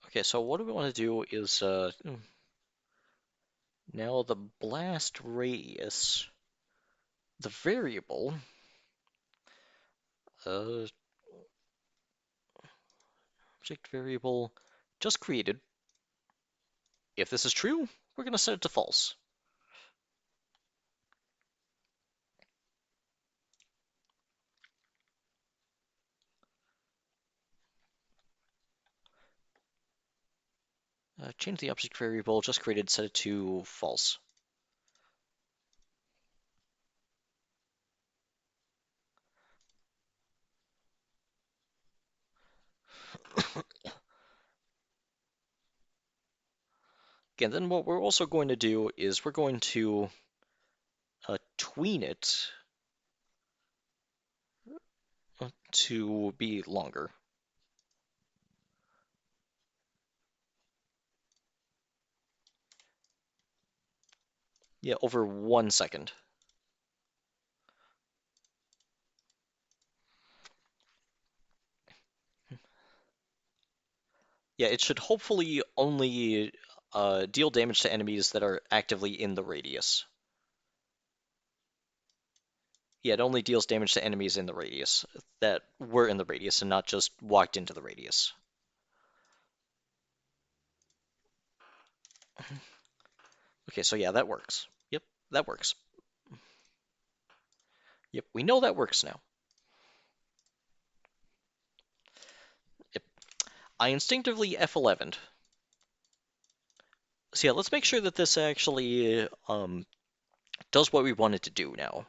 Okay, so what we want to do is now the blast radius, the variable, uh, object variable just created. If this is true, we're going to set it to false. Change the object variable just created, set it to false. Again, then what we're also going to do is we're going to tween it to be longer. Yeah, over 1 second. Yeah, it should hopefully only deal damage to enemies that are actively in the radius. Yeah, it only deals damage to enemies in the radius that were in the radius and not just walked into the radius. Okay, so yeah, that works. Yep, that works. Yep, we know that works now. Yep. I instinctively F11'd. So yeah, let's make sure that this actually does what we want it to do now.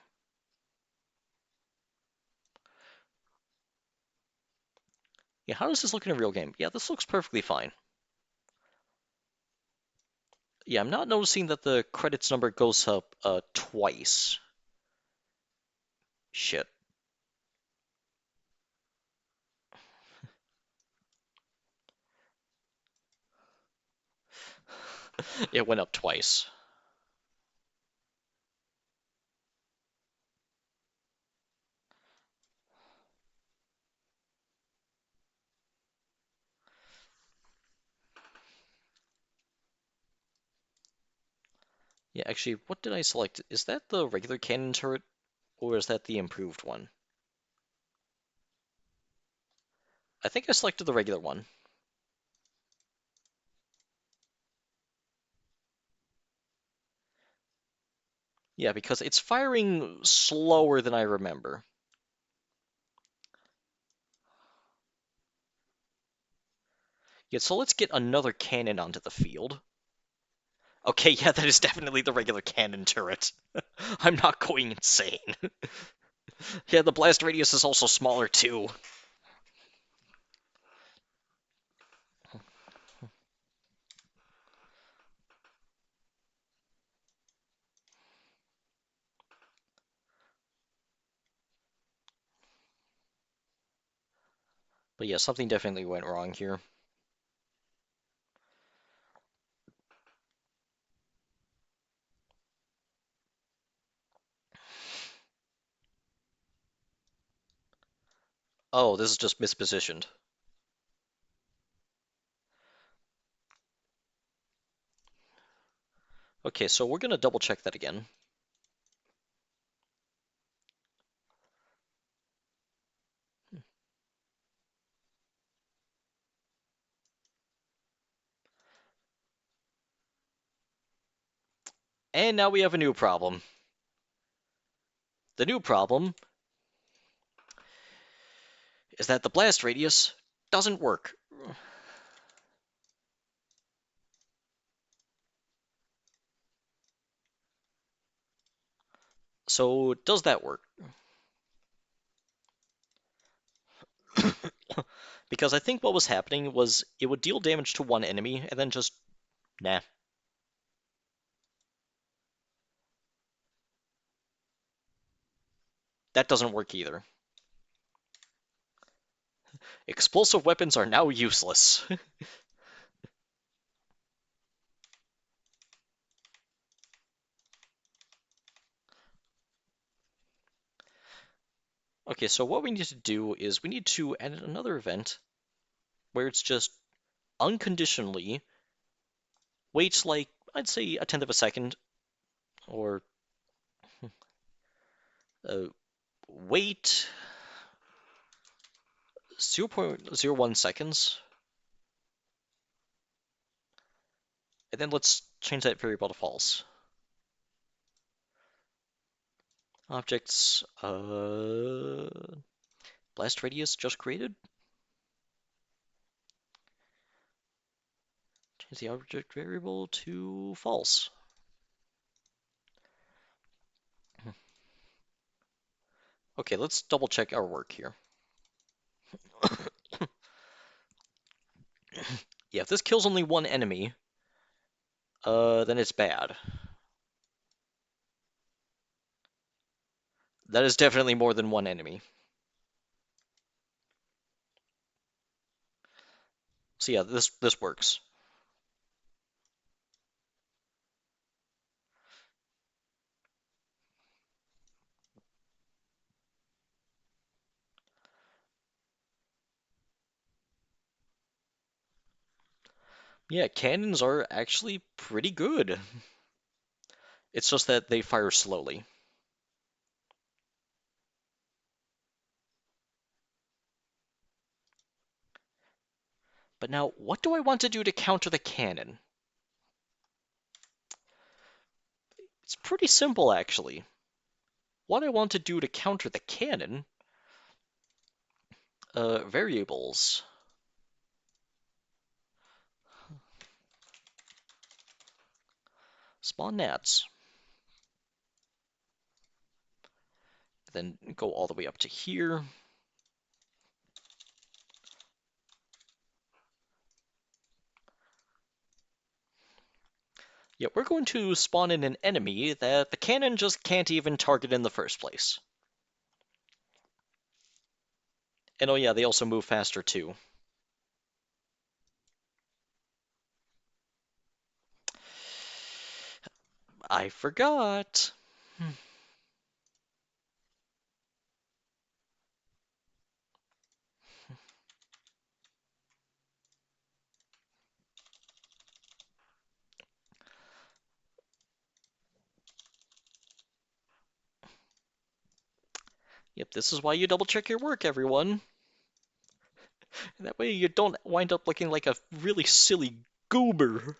Yeah, how does this look in a real game? Yeah, this looks perfectly fine. Yeah, I'm not noticing that the credits number goes up twice. Shit. It went up twice. Yeah, actually, what did I select? Is that the regular cannon turret, or is that the improved one? I think I selected the regular one. Yeah, because it's firing slower than I remember. Yeah, so let's get another cannon onto the field. Okay, yeah, that is definitely the regular cannon turret. I'm not going insane. Yeah, the blast radius is also smaller too. But yeah, something definitely went wrong here. Oh, this is just mispositioned. Okay, so we're gonna double check that again. And now we have a new problem. The new problem is that the blast radius doesn't work. So does that work? Because I think what was happening was it would deal damage to one enemy and then just, nah. That doesn't work either. Explosive weapons are now useless. Okay, so what we need to do is we need to add another event where it's just unconditionally waits like, I'd say, a tenth of a second, or uh, wait 0.01 seconds, and then let's change that variable to false. Objects, blast radius just created. Change the object variable to false. Okay, let's double check our work here. Yeah, if this kills only one enemy, then it's bad. That is definitely more than one enemy. So yeah, this works. Yeah, cannons are actually pretty good. It's just that they fire slowly. But now, what do I want to do to counter the cannon? It's pretty simple, actually. What I want to do to counter the cannon, variables. Spawn nats. Then go all the way up to here. Yeah, we're going to spawn in an enemy that the cannon just can't even target in the first place. And oh yeah, they also move faster too. I forgot. Yep, this is why you double check your work, everyone. That way you don't wind up looking like a really silly goober.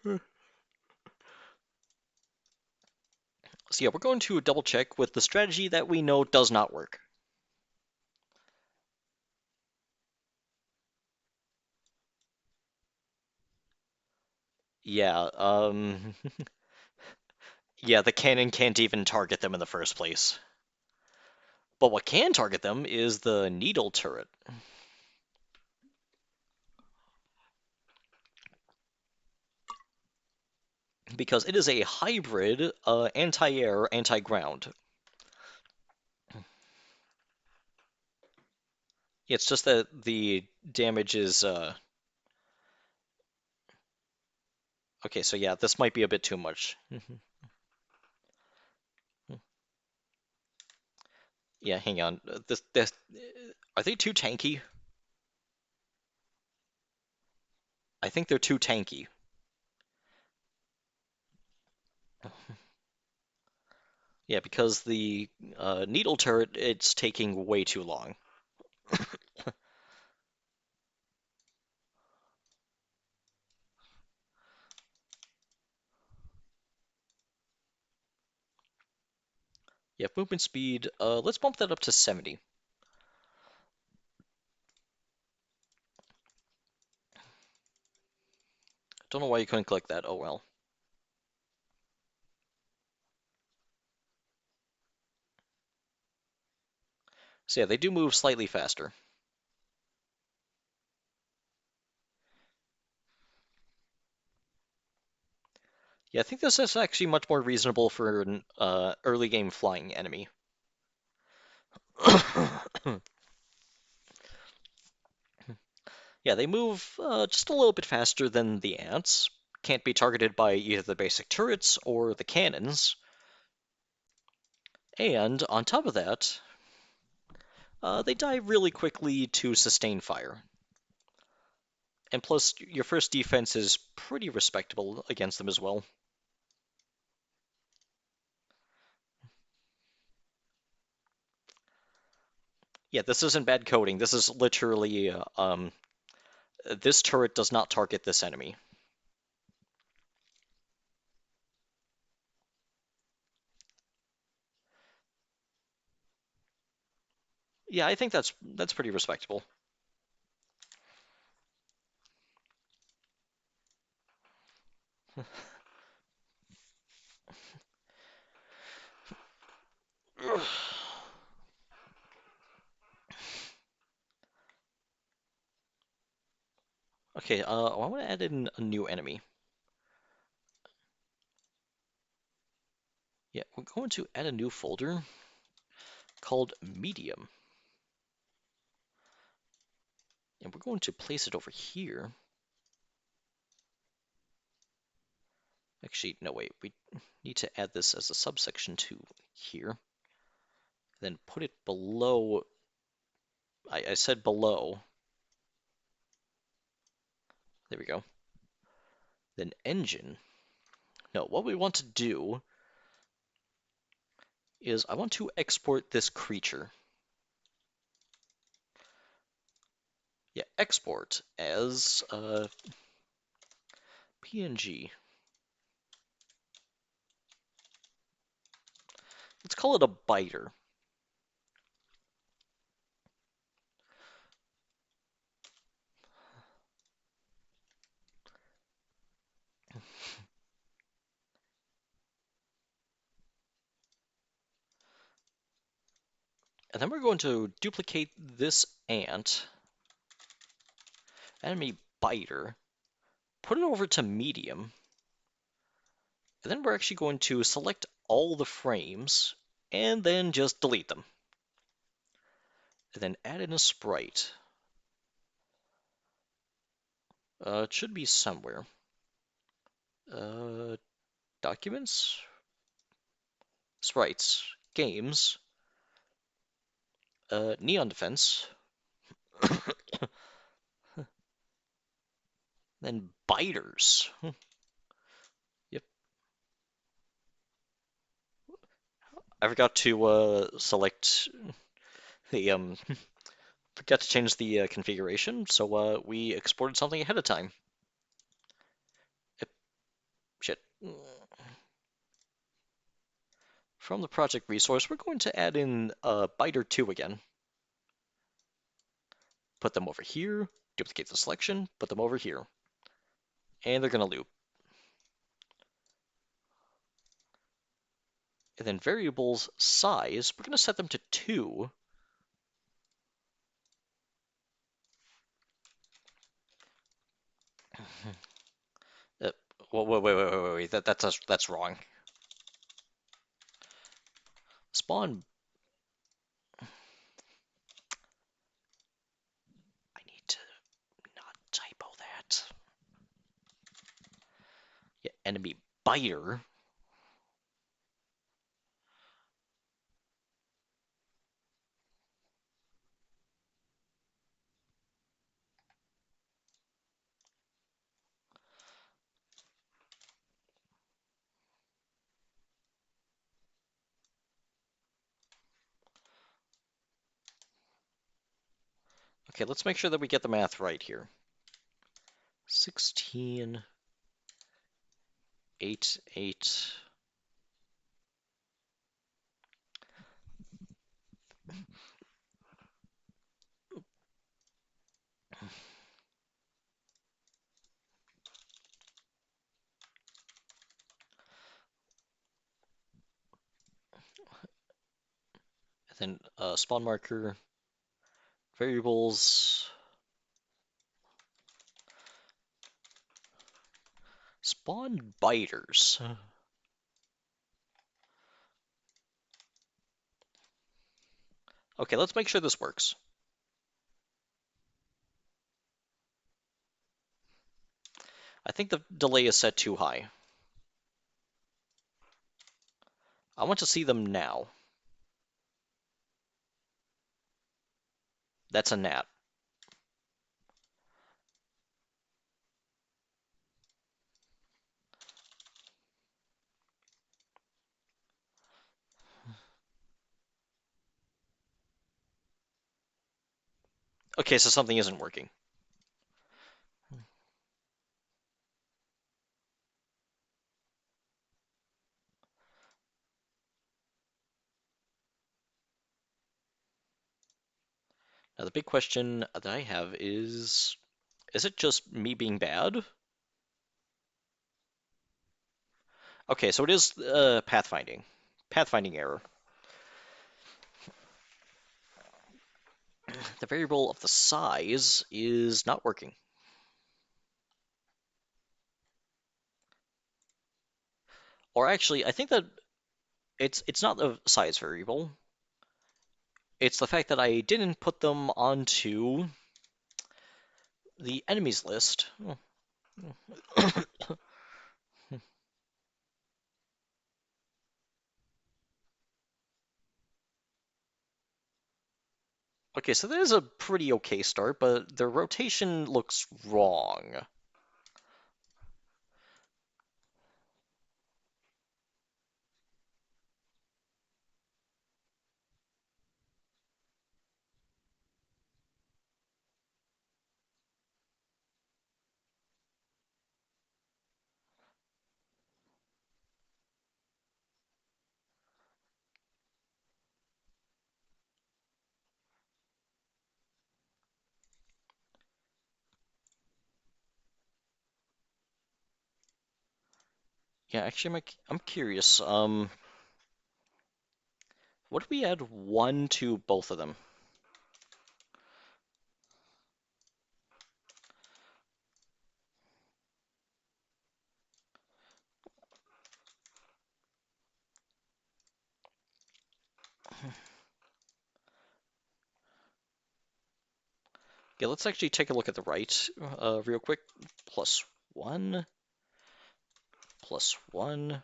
So yeah, we're going to double check with the strategy that we know does not work. Yeah, yeah, the cannon can't even target them in the first place. But what can target them is the needle turret, because it is a hybrid anti-air, anti-ground. It's just that the damage is okay, so yeah, this might be a bit too much. Yeah, hang on. This are they too tanky? I think they're too tanky. Yeah, because the needle turret, it's taking way too long. Yeah, movement speed, let's bump that up to 70. Don't know why you couldn't click that. Oh well. So yeah, they do move slightly faster. Yeah, I think this is actually much more reasonable for an early game flying enemy. Yeah, they move just a little bit faster than the ants. Can't be targeted by either the basic turrets or the cannons. And on top of that, they die really quickly to sustain fire. And plus, your first defense is pretty respectable against them as well. Yeah, this isn't bad coding. This is literally, this turret does not target this enemy. Yeah, I think that's pretty respectable. Okay, I want to add in a new enemy. Yeah, we're going to add a new folder called Medium. And we're going to place it over here. Actually, no, wait, we need to add this as a subsection to here. Then put it below, I said below. There we go. Then engine. No, what we want to do is I want to export this creature. Yeah, export as PNG. Let's call it a biter. And then we're going to duplicate this ant, enemy biter, put it over to medium, and then we're actually going to select all the frames and then just delete them. And then add in a sprite. It should be somewhere. Uh, Documents, sprites, games, neon defense, then biters. Yep, I forgot to select the forgot to change the configuration, so we exported something ahead of time. Yep, shit. From the project resource, we're going to add in biter 2 again. Put them over here, duplicate the selection, put them over here. And they're going to loop. And then variables size, we're going to set them to 2. Uh, wait, that's wrong. Spawn, I need to not typo that. Yeah, enemy biter. Okay, let's make sure that we get the math right here. 16, 8, 8. And then spawn marker, variables, spawn biters. Okay, let's make sure this works. I think the delay is set too high. I want to see them now. That's a gnat. Okay, so something isn't working. Now the big question that I have is it just me being bad? Okay, so it is pathfinding. Pathfinding error. The variable of the size is not working. Or actually, I think that it's not the size variable. It's the fact that I didn't put them onto the enemies list. Okay, so that is a pretty okay start, but the rotation looks wrong. Yeah, actually, I'm curious. What if we add 1 to both of them? Yeah, let's actually take a look at the right real quick. +1, +1,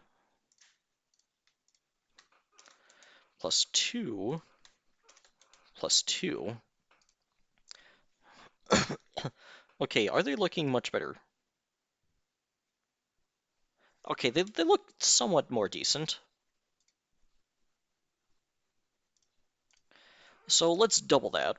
+2, +2. Okay, are they looking much better? Okay, they look somewhat more decent. So let's double that.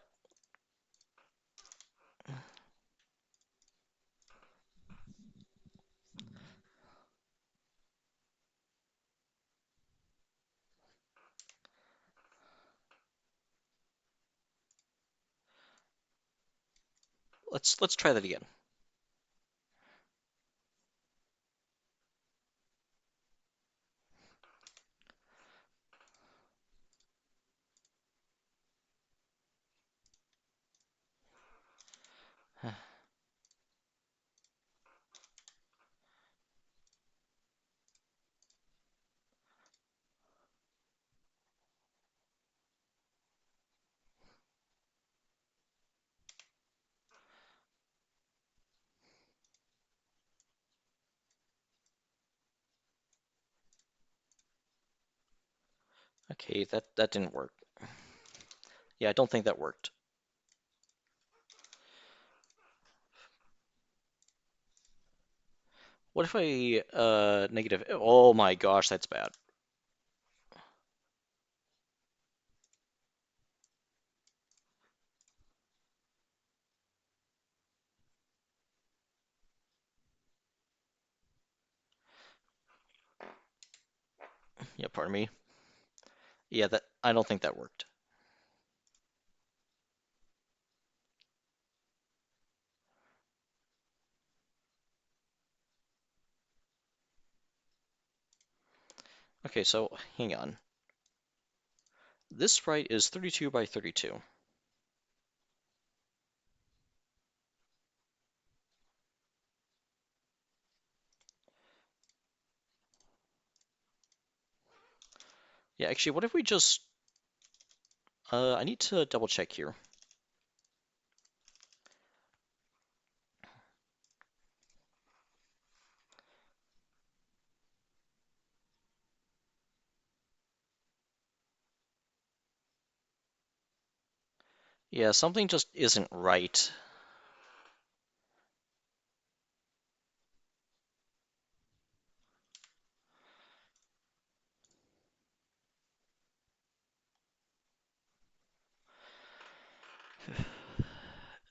Let's try that again. Okay, that didn't work. Yeah, I don't think that worked. What if I negative? Oh my gosh, that's bad. Yeah, pardon me. Yeah, that I don't think that worked. Okay, so hang on. This sprite is 32 by 32. Yeah, actually, what if we just I need to double check here. Yeah, something just isn't right.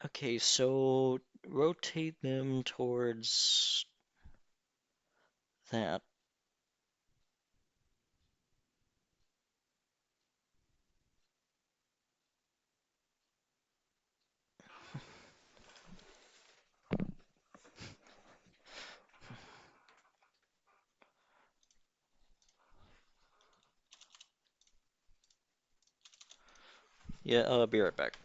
Okay, so rotate them towards that. Yeah, be right back.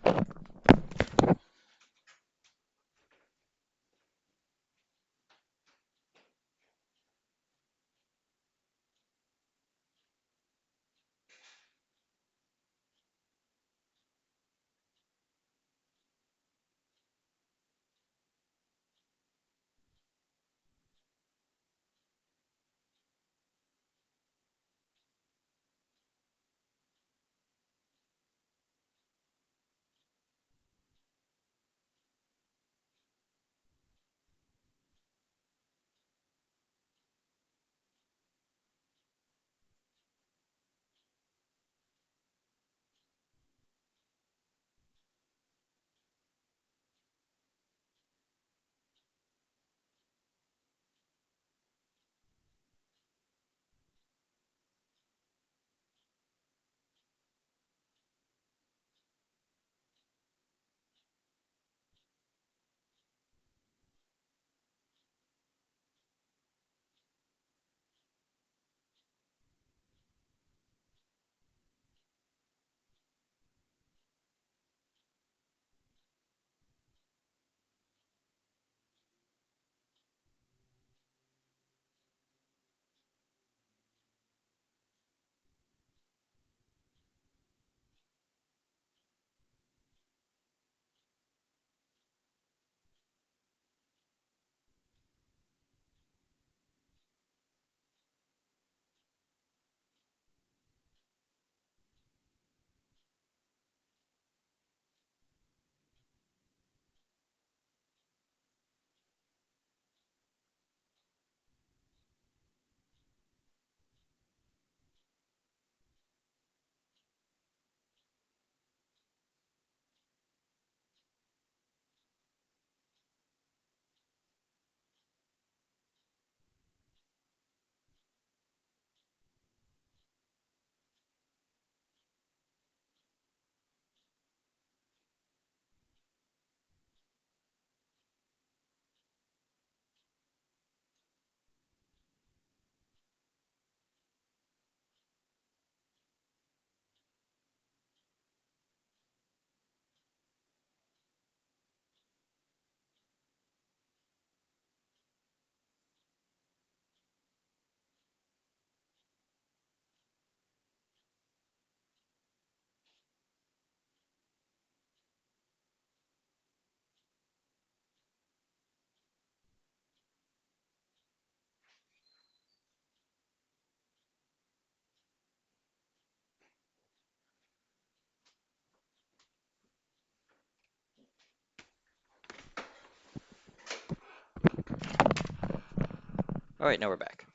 All right, now we're back.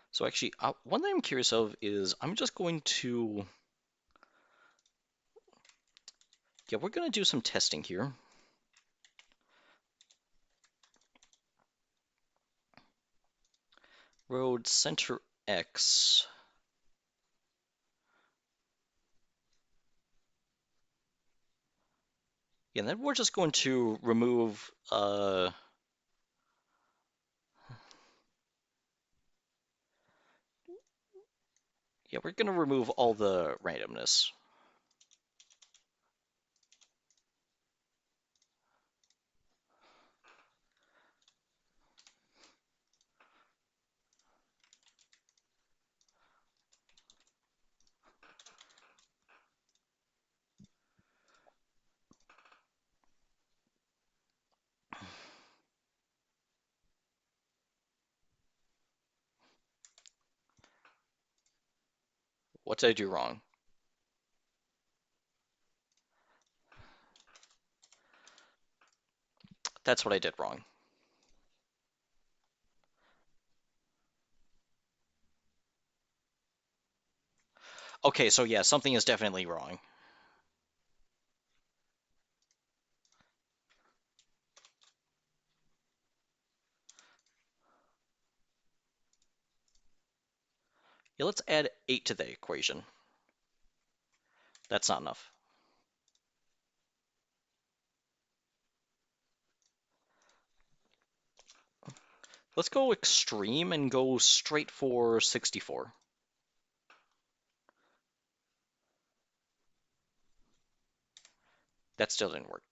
So actually, one thing I'm curious of is I'm just going to, yeah, we're going to do some testing here. Road center X. Yeah, and then we're just going to remove, yeah, we're going to remove all the randomness. What did I do wrong? That's what I did wrong. Okay, so yeah, something is definitely wrong. Yeah, let's add 8 to the equation. That's not enough. Let's go extreme and go straight for 64. That still didn't work.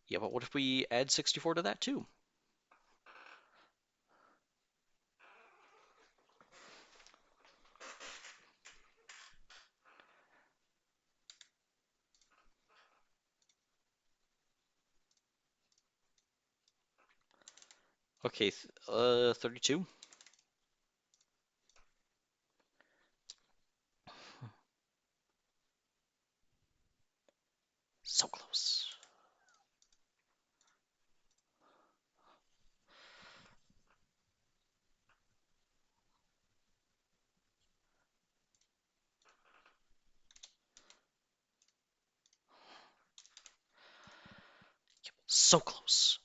Yeah, but what if we add 64 to that too? Okay, 32. So close. So close.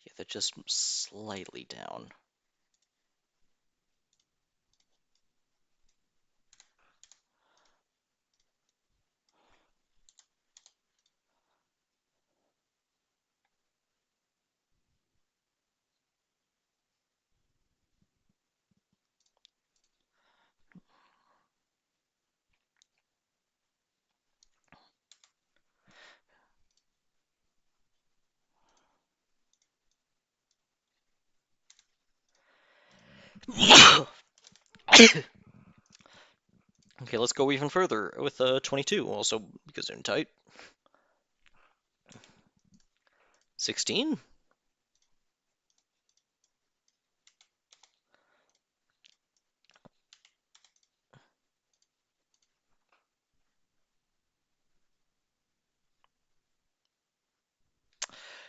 Yeah, they're just slightly down. Okay, let's go even further with 22, also because they're tight. 16?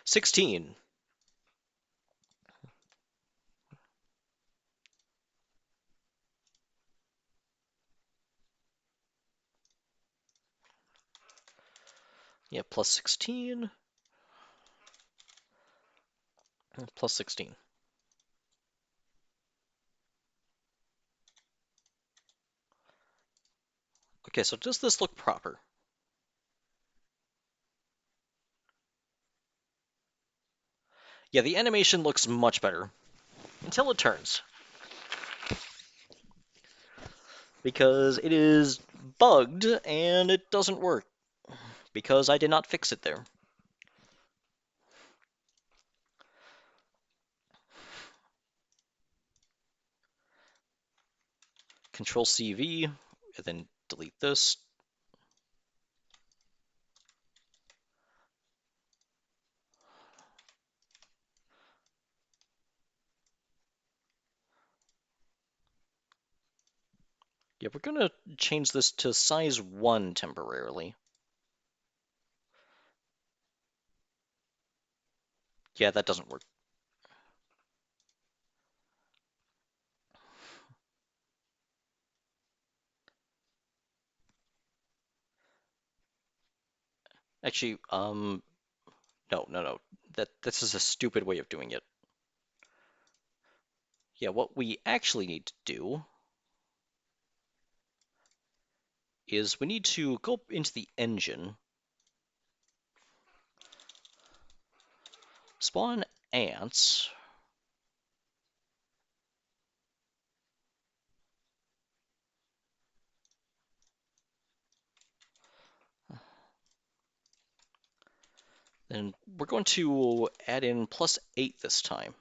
16. Yeah, plus 16. Plus 16. Okay, so does this look proper? Yeah, the animation looks much better. Until it turns. Because it is bugged and it doesn't work. Because I did not fix it there. Control CV, and then delete this. Yeah, we're gonna change this to size 1 temporarily. Yeah, that doesn't work. Actually, no. This is a stupid way of doing it. Yeah, what we actually need to do is we need to go into the engine, spawn ants, then we're going to add in +8 this time.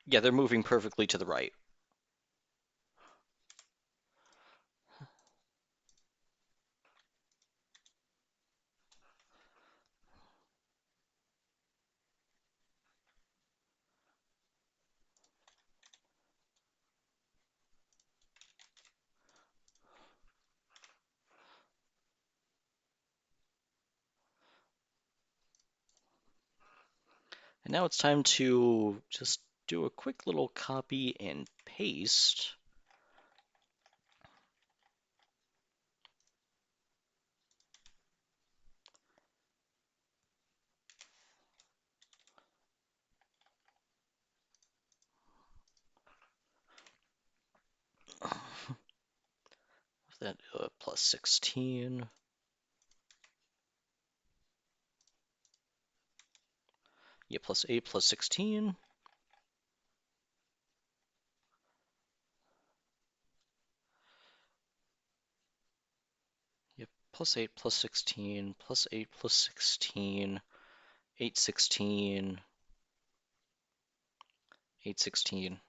Yeah, they're moving perfectly to the right. And now it's time to just do a quick little copy and paste. That +16. Yeah, +8 +16. Yep, +8 +16 +8 +16 816 816.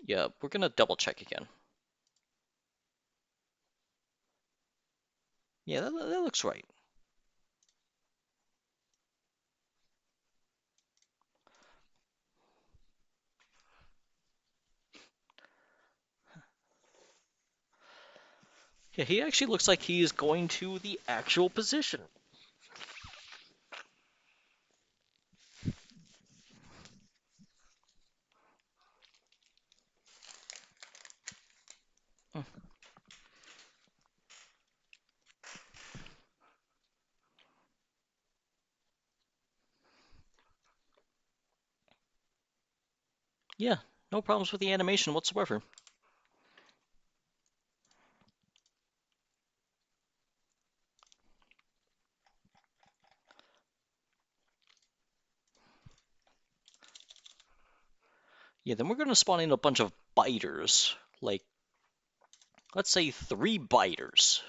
Yeah, we're gonna double check again. Yeah, that looks right. Yeah, he actually looks like he is going to the actual position. Yeah, no problems with the animation whatsoever. Yeah, then we're gonna spawn in a bunch of biters. Like, let's say 3 biters.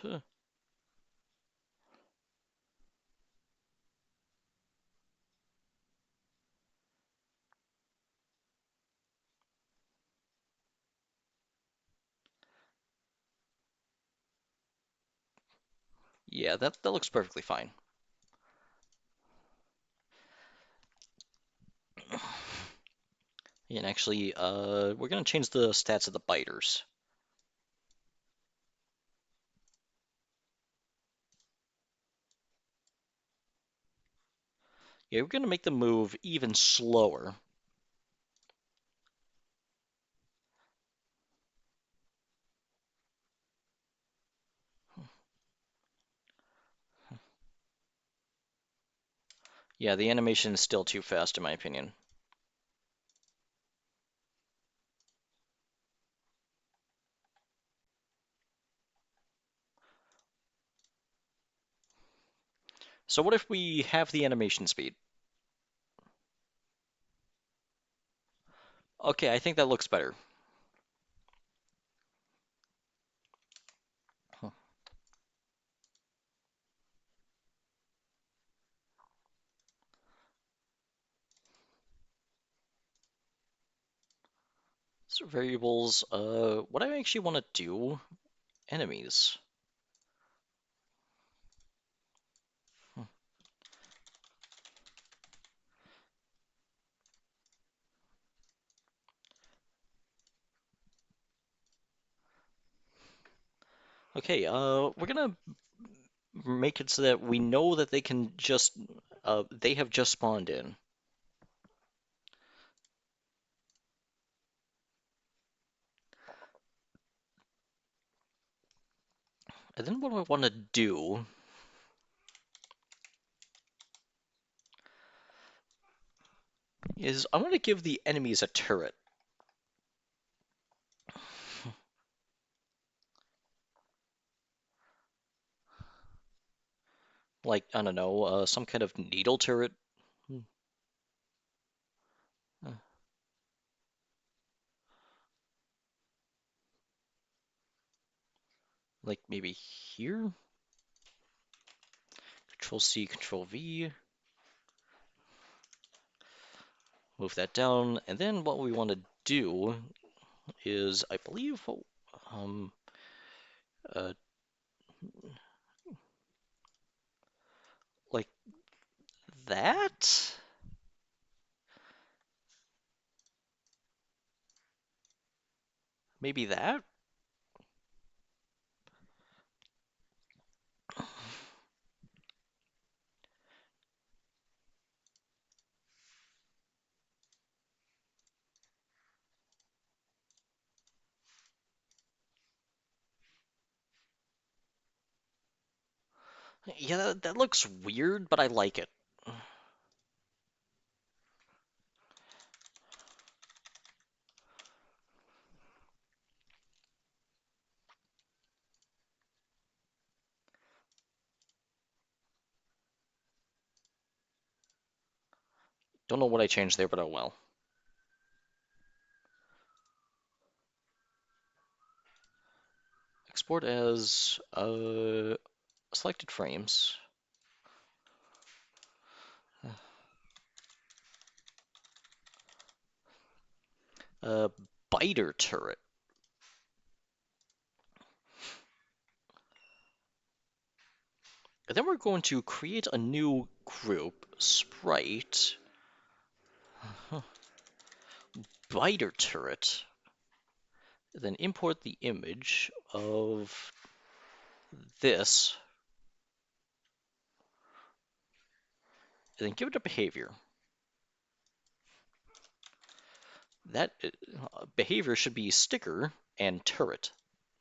Yeah, that looks perfectly fine. And actually, we're gonna change the stats of the biters. Yeah, we're gonna make them move even slower. Yeah, the animation is still too fast in my opinion. So what if we have the animation speed? Okay, I think that looks better. So variables, what I actually want to do, enemies. Hmm. Okay, we're gonna make it so that we know that they can just, they have just spawned in. And then what I want to do is I want to give the enemies a turret. Like, I don't know, some kind of needle turret. Hmm. Uh, like maybe here? Control C, Control V. Move that down. And then what we want to do is, I believe, um, uh, like that? Maybe that? Yeah, that looks weird, but I like it. Don't know what I changed there, but oh well. Export as selected frames. Uh, Biter turret. And then we're going to create a new group, sprite, biter turret, then import the image of this, and then give it a behavior. That behavior should be sticker and turret.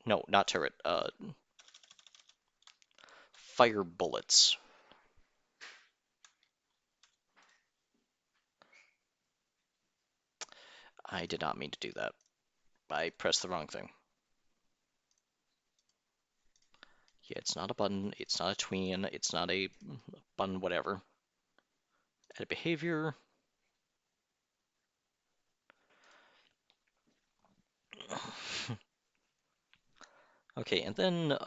No, not turret. Fire bullets. I did not mean to do that. I pressed the wrong thing. Yeah, it's not a button, it's not a tween, it's not a button, whatever. Add behavior. Okay, and then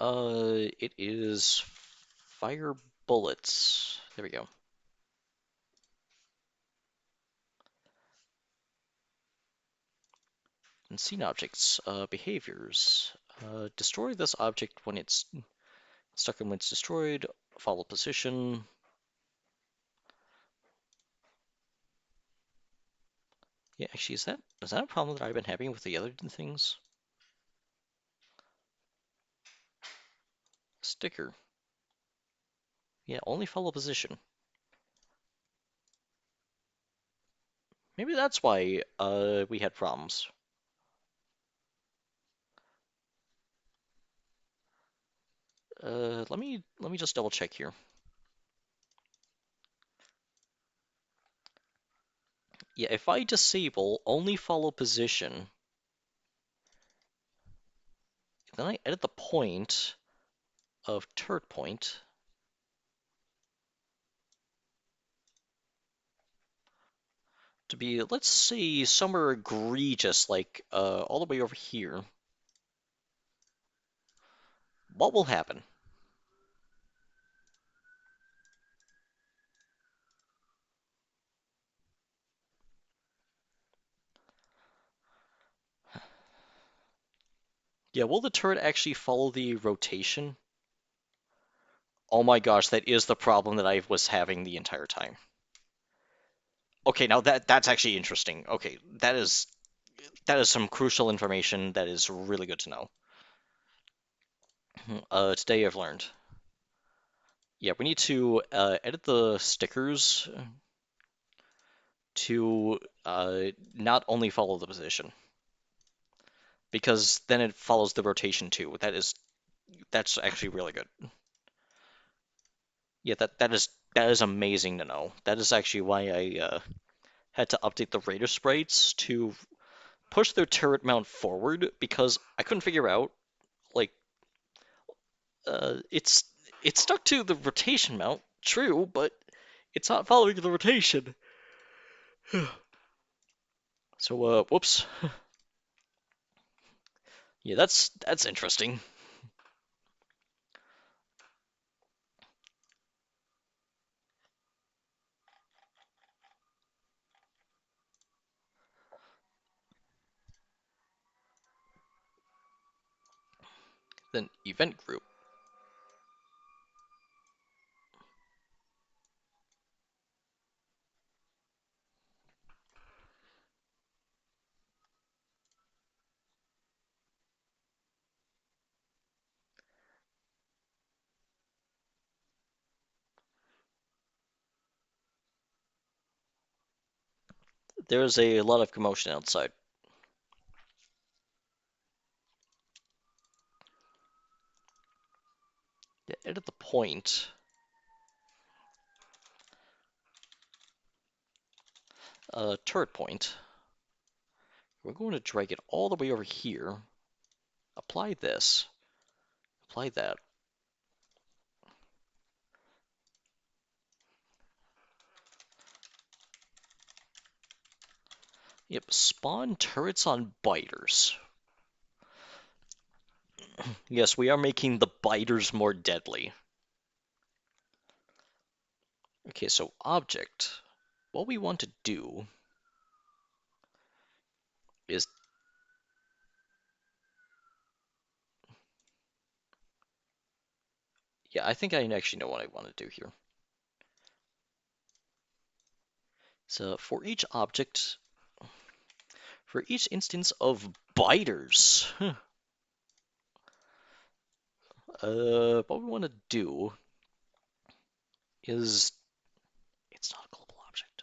it is fire bullets. There we go. And scene objects, behaviors. Destroy this object when it's stuck and when it's destroyed. Follow position. Yeah, actually, is that a problem that I've been having with the other things? Sticker. Yeah, only follow position. Maybe that's why we had problems. Let me just double check here. Yeah, if I disable only follow position, then I edit the point of turret point. To be, let's say, somewhere egregious, like all the way over here. What will happen? Yeah, will the turret actually follow the rotation? Oh my gosh, that is the problem that I was having the entire time. Okay, now that's actually interesting. Okay, that is some crucial information that is really good to know. Today I've learned. Yeah, we need to edit the stickers to not only follow the position, because then it follows the rotation too. That's actually really good. Yeah, that is amazing to know. That is actually why I had to update the Raider sprites to push their turret mount forward because I couldn't figure out like it's stuck to the rotation mount, true, but it's not following the rotation. So whoops. Yeah, that's interesting. Then event group. There's a lot of commotion outside. Yeah, edit the point. Turret point. We're going to drag it all the way over here. Apply this. Apply that. Yep, spawn turrets on biters. Yes, we are making the biters more deadly. Okay, so object. What we want to do is, yeah, I think I actually know what I want to do here. So for each object, for each instance of biters, what we want to do is, it's not a global object.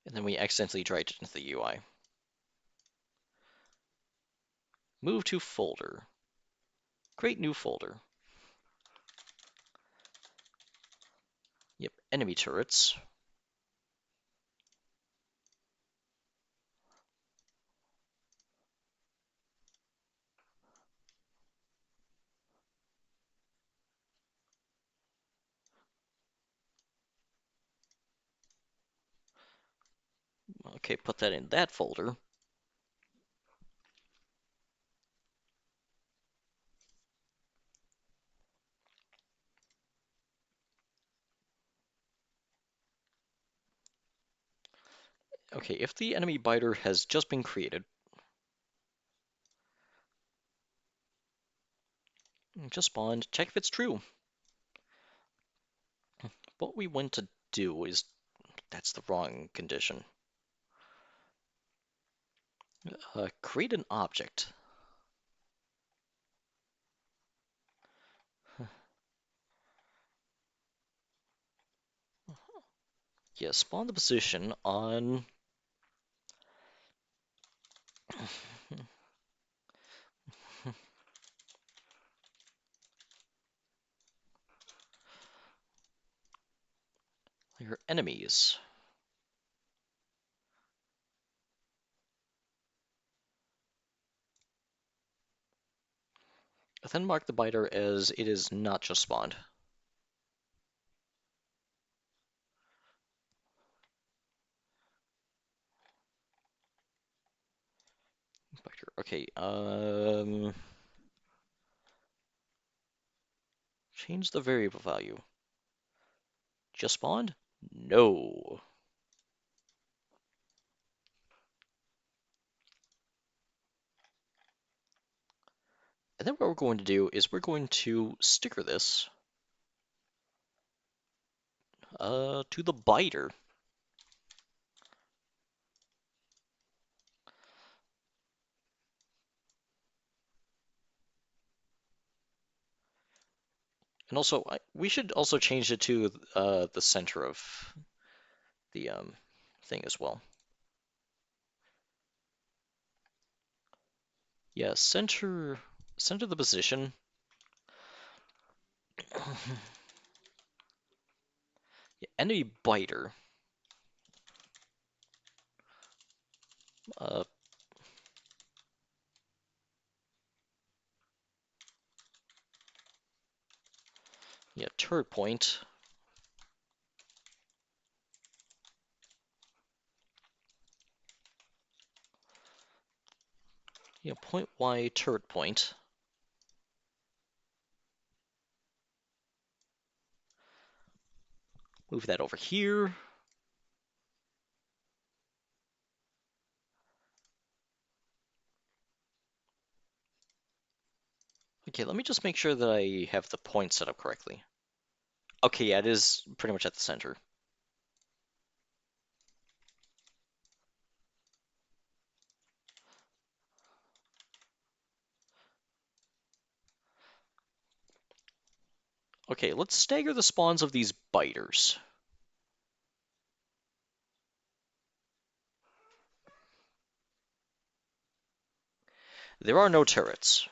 And then we accidentally dragged it into the UI. Move to folder. Create new folder. Yep, enemy turrets. Okay, put that in that folder. Okay, if the enemy biter has just been created, just spawned, check if it's true. What we want to do is, that's the wrong condition. Create an object. Yeah, spawn the position on your enemies. Then mark the biter as it is not just spawned. Biter. Okay, change the variable value. Just spawned? No. And then what we're going to do is we're going to sticker this to the biter. And also, we should also change it to the center of the thing as well. Yeah, center the position. Yeah, enemy biter. Uh, yeah, turret point. Yeah, point Y turret point. Move that over here. Okay, let me just make sure that I have the point set up correctly. Okay, yeah, it is pretty much at the center. Okay, let's stagger the spawns of these biters. There are no turrets.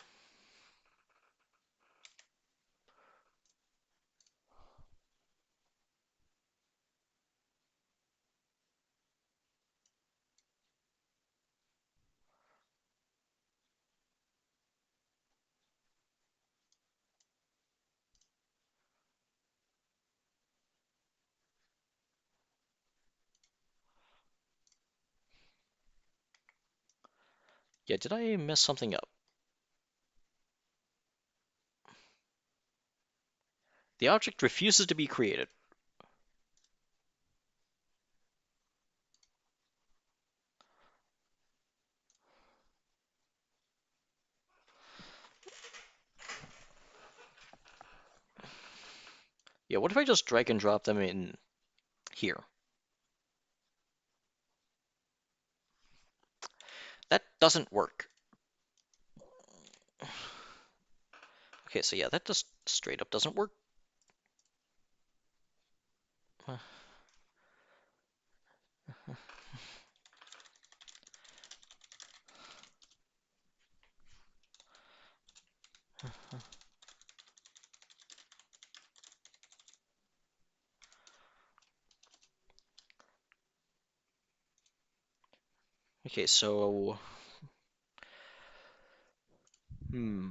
Yeah, did I mess something up? The object refuses to be created. Yeah, what if I just drag and drop them in here? That doesn't work. Okay, so yeah, that just straight up doesn't work. Okay, so hmm.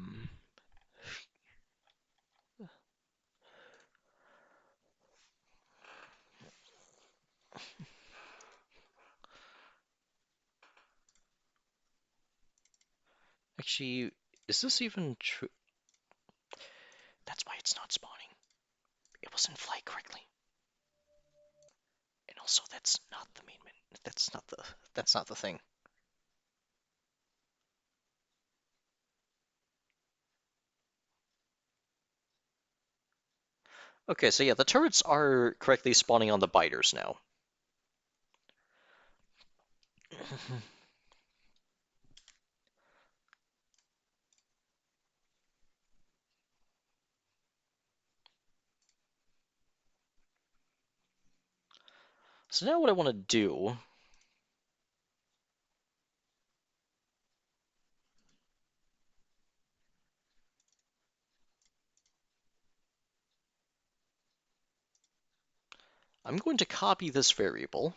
Actually, is this even true? That's why it's not spawning. It was in flight correctly. And also, that's not the main menu. That's not the thing. Okay, so yeah, the turrets are correctly spawning on the biters now. So now what I want to do, I'm going to copy this variable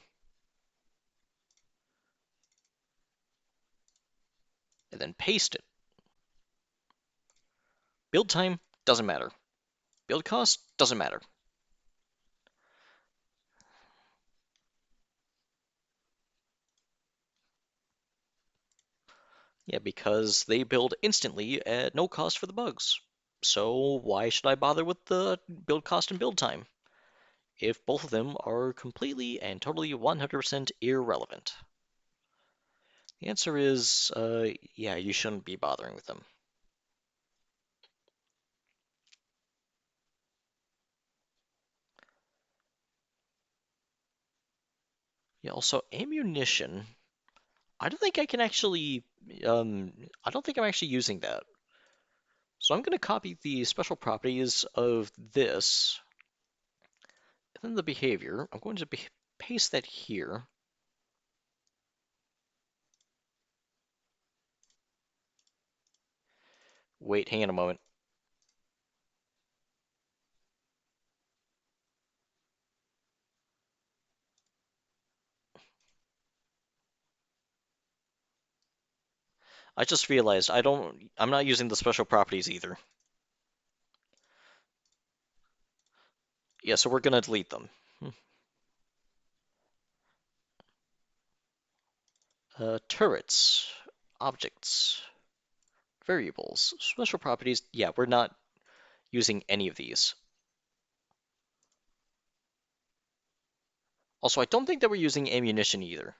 and then paste it. Build time doesn't matter. Build cost doesn't matter. Yeah, because they build instantly at no cost for the bugs. So why should I bother with the build cost and build time if both of them are completely and totally 100% irrelevant? The answer is, yeah, you shouldn't be bothering with them. Yeah, also ammunition. I don't think I can actually, I don't think I'm actually using that. So I'm going to copy the special properties of this, and then the behavior. I'm going to paste that here. Wait, hang on a moment. I just realized I'm not using the special properties either. Yeah, so we're going to delete them. Turrets, objects, variables, special properties. Yeah, we're not using any of these. Also, I don't think that we're using ammunition either.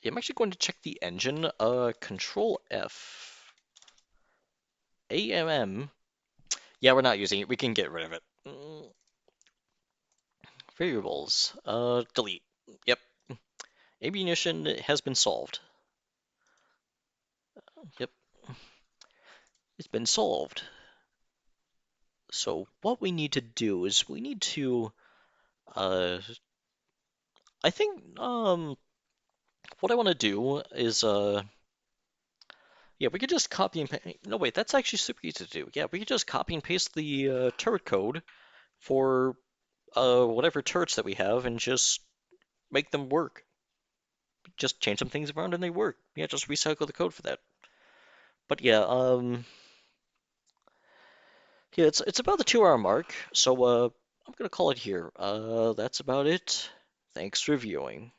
Yeah, I'm actually going to check the engine. Control F. AMM. Yeah, we're not using it. We can get rid of it. Variables. Delete. Yep. Ammunition has been solved. Yep. It's been solved. So what we need to do is we need to, uh, I think, what I want to do is, yeah, we could just copy and paste. No, wait, that's actually super easy to do. Yeah, we could just copy and paste the turret code for whatever turrets that we have and just make them work. Just change some things around and they work. Yeah, just recycle the code for that. But yeah, yeah, it's about the 2 hour mark, so I'm gonna call it here. That's about it. Thanks for viewing.